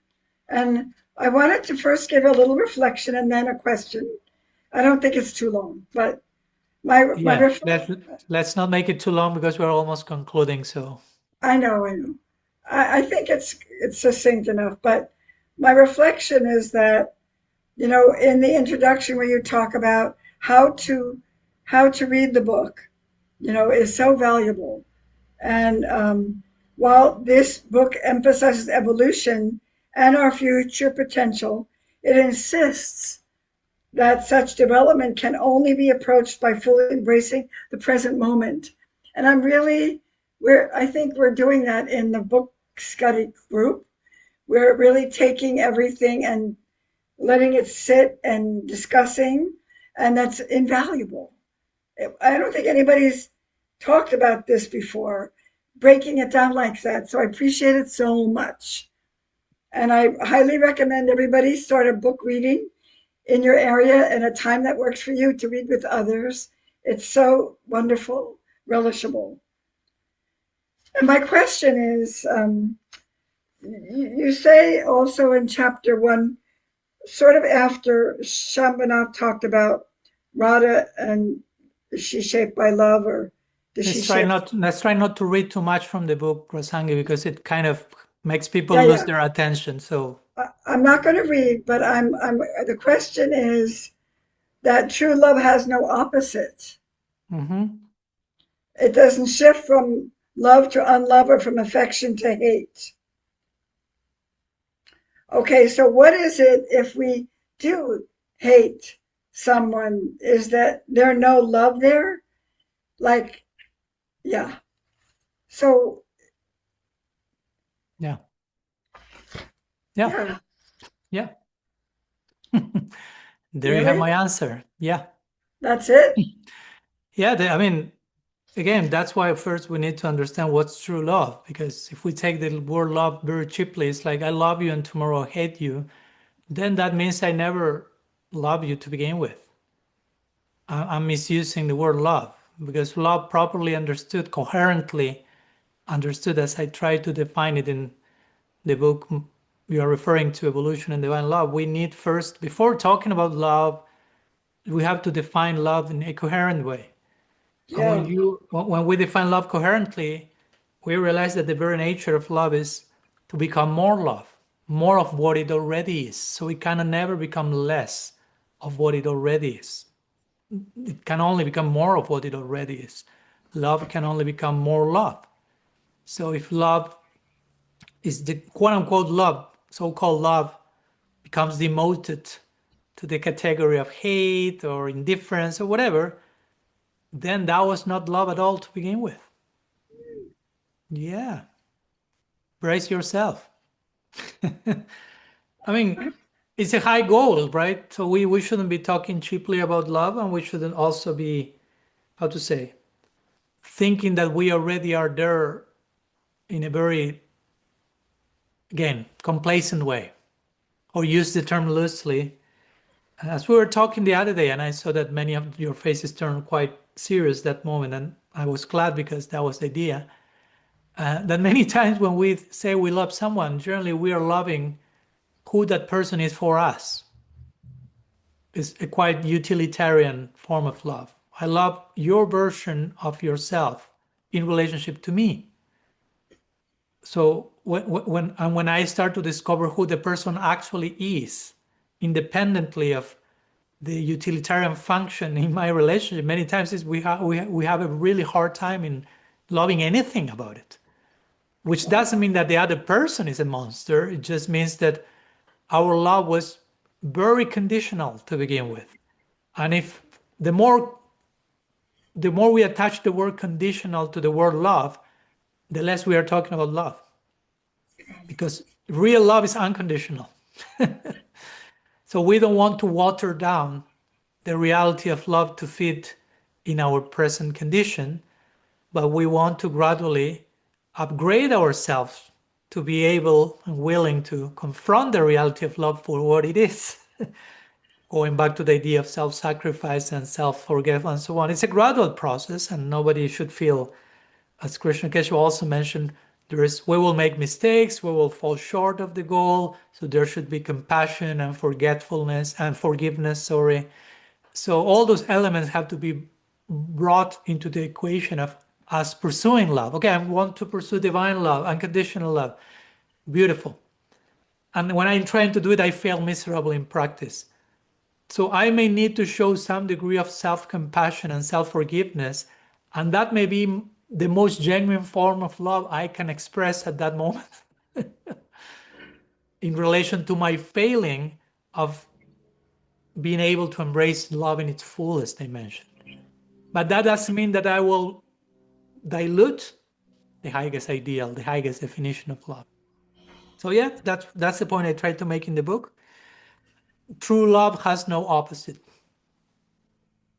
And I wanted to first give a little reflection and then a question. I don't think it's too long, but my Yeah, reflection. let's not make it too long because we're almost concluding. So I know, I know. I think it's succinct enough, but my reflection is that, in the introduction where you talk about how to read the book, is so valuable. And while this book emphasizes evolution and our future potential, it insists that such development can only be approached by fully embracing the present moment. And I think we're doing that in the book study group. We're really taking everything and letting it sit and discussing, and that's invaluable. I don't think anybody's talked about this before, breaking it down like that. So I appreciate it so much. And I highly recommend everybody start a book reading in your area and a time that works for you to read with others. It's so wonderful, relishable. And my question is, you say also in chapter 1, sort of after Shambhanath talked about Radha and is she shaped by love, or does she let's try not to read too much from the book, Rasangi, because it kind of makes people Yeah, lose yeah. their attention. So I'm not going to read, but the question is that true love has no opposite. It doesn't shift from love to unlove or from affection to hate. Okay, so what is it if we do hate someone? Is that there no love there? Like, yeah. So, yeah. yeah. There you have Really? my answer. Yeah. That's it? Yeah, I mean, again, that's why first we need to understand what's true love. Because if we take the word love very cheaply, it's like I love you and tomorrow I hate you, then that means I never love you to begin with. I'm misusing the word love, because love properly understood, coherently understood as I try to define it in the book we are referring to, Evolution and Divine Love, we need first, before talking about love, we have to define love in a coherent way. And Yeah. when we define love coherently, we realize that the very nature of love is to become more love, more of what it already is. So it can never become less of what it already is. It can only become more of what it already is. Love can only become more love. So if love is the quote unquote love, so-called love, becomes demoted to the category of hate or indifference or whatever, then that was not love at all to begin with. Yeah. Brace yourself. I mean, it's a high goal, right? So we shouldn't be talking cheaply about love, and we shouldn't also be, how to say, thinking that we already are there in a very, again, complacent way, or use the term loosely. As we were talking the other day, and I saw that many of your faces turned quite serious that moment, and I was glad because that was the idea. That many times when we say we love someone, generally we are loving who that person is for us. It's a quite utilitarian form of love. I love your version of yourself in relationship to me. So when I start to discover who the person actually is, independently of the utilitarian function in my relationship, many times we have a really hard time in loving anything about it. Which doesn't mean that the other person is a monster. It just means that our love was very conditional to begin with. And if the more we attach the word conditional to the word love, the less we are talking about love. Because real love is unconditional. So we don't want to water down the reality of love to fit in our present condition, but we want to gradually upgrade ourselves to be able and willing to confront the reality of love for what it is. going back to the idea of self-sacrifice and self-forgiveness and so on. It's a gradual process, and nobody should feel, as Krishna Keshav also mentioned, we will make mistakes, we will fall short of the goal, so there should be compassion and forgetfulness and forgiveness, sorry. So all those elements have to be brought into the equation of us pursuing love. Okay, I want to pursue divine love, unconditional love. Beautiful. And when I'm trying to do it, I fail miserably in practice. So I may need to show some degree of self-compassion and self-forgiveness, and that may be the most genuine form of love I can express at that moment in relation to my failing of being able to embrace love in its fullest dimension. But that doesn't mean that I will dilute the highest ideal, the highest definition of love. So yeah, that's the point I tried to make in the book. True love has no opposite.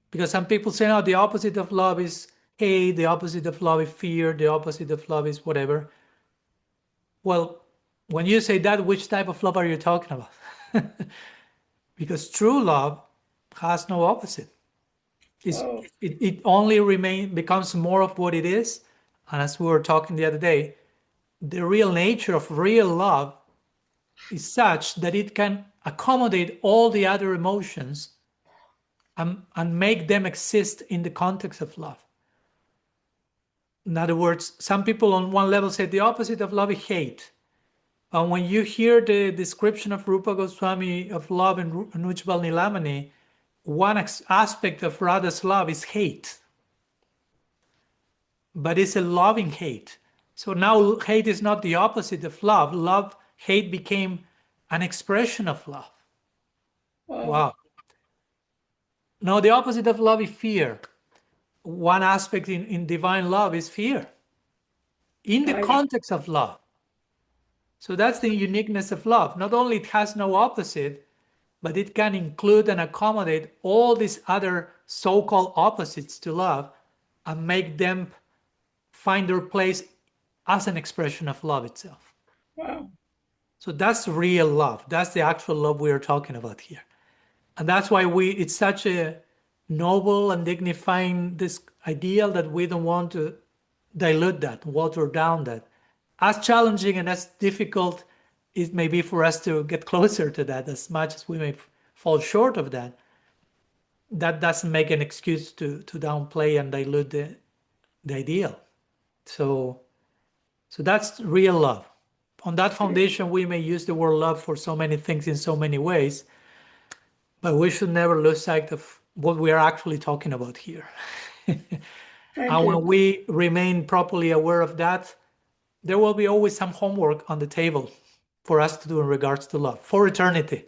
Because some people say, no, the opposite of love is hate, the opposite of love is fear, the opposite of love is whatever. Well, when you say that, which type of love are you talking about? Because true love has no opposite. It only becomes more of what it is. And as we were talking the other day, the real nature of real love is such that it can accommodate all the other emotions and make them exist in the context of love. In other words, some people on one level say the opposite of love is hate. And when you hear the description of Rupa Goswami of love in Ujjwal Nilamani, one aspect of Radha's love is hate. But it's a loving hate. So now hate is not the opposite of love. Hate became an expression of love. Wow. No, the opposite of love is fear. One aspect in divine love is fear in the context of love. So that's the uniqueness of love. Not only it has no opposite, but it can include and accommodate all these other so-called opposites to love and make them find their place as an expression of love itself. Wow. So that's real love. That's the actual love we are talking about here. And that's why it's such a noble and dignifying this ideal that we don't want to dilute that, water down that. As challenging and as difficult it may be for us to get closer to that, as much as we may fall short of that, that doesn't make an excuse to downplay and dilute the ideal. So that's real love. On that foundation, we may use the word love for so many things in so many ways, but we should never lose sight of what we are actually talking about here. And when we remain properly aware of that, there will be always some homework on the table for us to do in regards to love for eternity.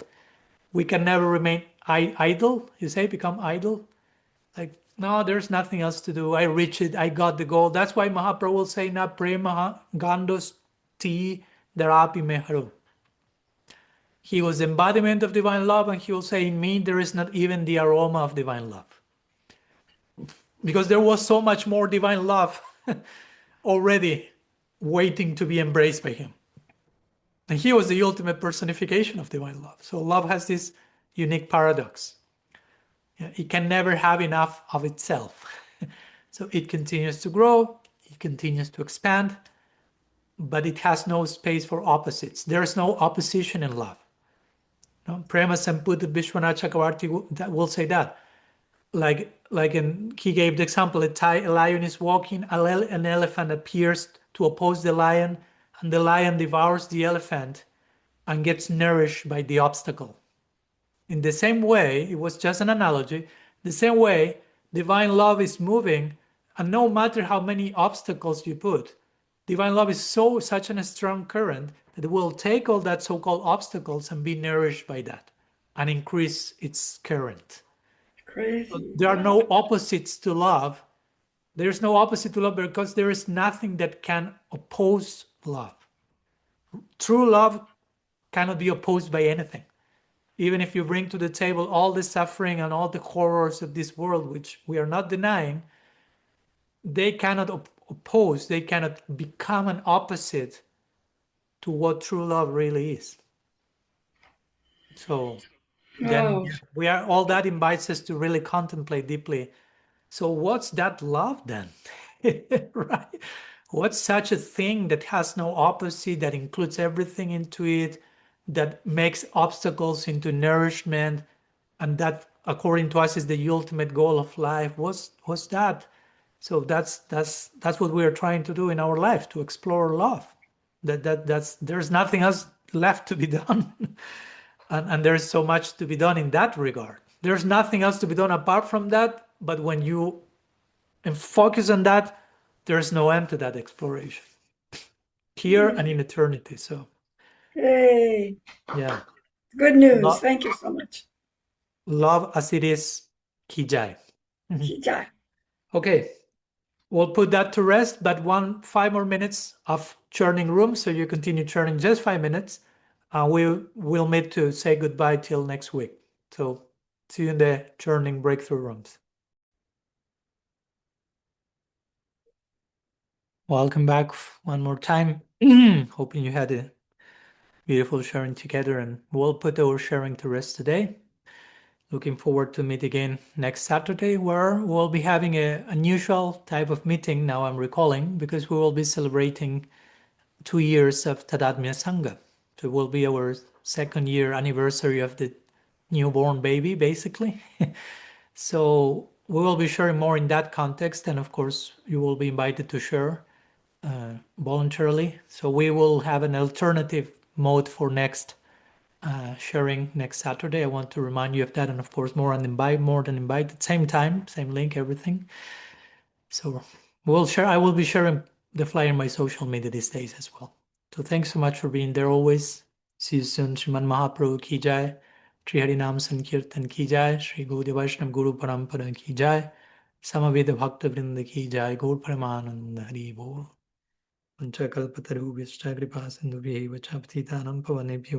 We can never remain idle, you say, become idle. Like, no, there's nothing else to do. I reached it. I got the goal. That's why Mahaprabhu will say, na prema gandos ti darapi meharu. He was the embodiment of divine love, and he will say, in me, there is not even the aroma of divine love. Because there was so much more divine love already waiting to be embraced by him. And he was the ultimate personification of divine love. So love has this unique paradox. It can never have enough of itself. So it continues to grow, it continues to expand, but it has no space for opposites. There's no opposition in love. No? Prema Samputa Vishwanath Chakravarti will say that. He gave the example, a lion is walking, an elephant appears to oppose the lion, and the lion devours the elephant and gets nourished by the obstacle. In the same way, it was just an analogy, the same way divine love is moving, and no matter how many obstacles you put, divine love is such a strong current that it will take all that so-called obstacles and be nourished by that and increase its current. Crazy. So there are no opposites to love. There's no opposite to love because there is nothing that can oppose love. True love cannot be opposed by anything. Even if you bring to the table all the suffering and all the horrors of this world, which we are not denying, they cannot oppose, they cannot become an opposite to what true love really is. So then all that invites us to really contemplate deeply. So what's that love then? Right? What's such a thing that has no opposite, that includes everything into it, that makes obstacles into nourishment, and that, according to us, is the ultimate goal of life? What's that? So that's what we are trying to do in our life, to explore love. There's nothing else left to be done. And there's so much to be done in that regard. There's nothing else to be done apart from that, but when you focus on that, there's no end to that exploration, here and in eternity. So Hey, yeah, good news. Thank you so much. love as it is, Kijai. Kijai. Okay, we'll put that to rest, but 5 more minutes of churning room, so you continue churning just 5 minutes. We'll meet to say goodbye till next week. So see you in the churning breakthrough rooms. Welcome back one more time. Hoping you had a beautiful sharing together, and we'll put our sharing to rest today. Looking forward to meet again next Saturday, where we'll be having a unusual type of meeting, now I'm recalling, because we will be celebrating 2 years of Tadatmya Sangha. So it will be our 2nd year anniversary of the newborn baby, basically. So we will be sharing more in that context, and of course you will be invited to share voluntarily. So we will have an alternative mode for next sharing next Saturday. I want to remind you of that, and of course more than invite, same time, same link, everything. So I will be sharing the flyer in my social media these days as well. So thanks so much for being there always. See you soon. Sriman Mahaprabhu ki jai, Shri Harinam Sankirtan ki jai, Shri Gaudiya Vaishnava Guru Parampara ki jai, Samaveda Bhakta Vrinda ki jai, Gaur Paramananda Hari Bol. Panchakalpatarubhyascha kripa sindhubhyaiva cha patitanam pavanebhyo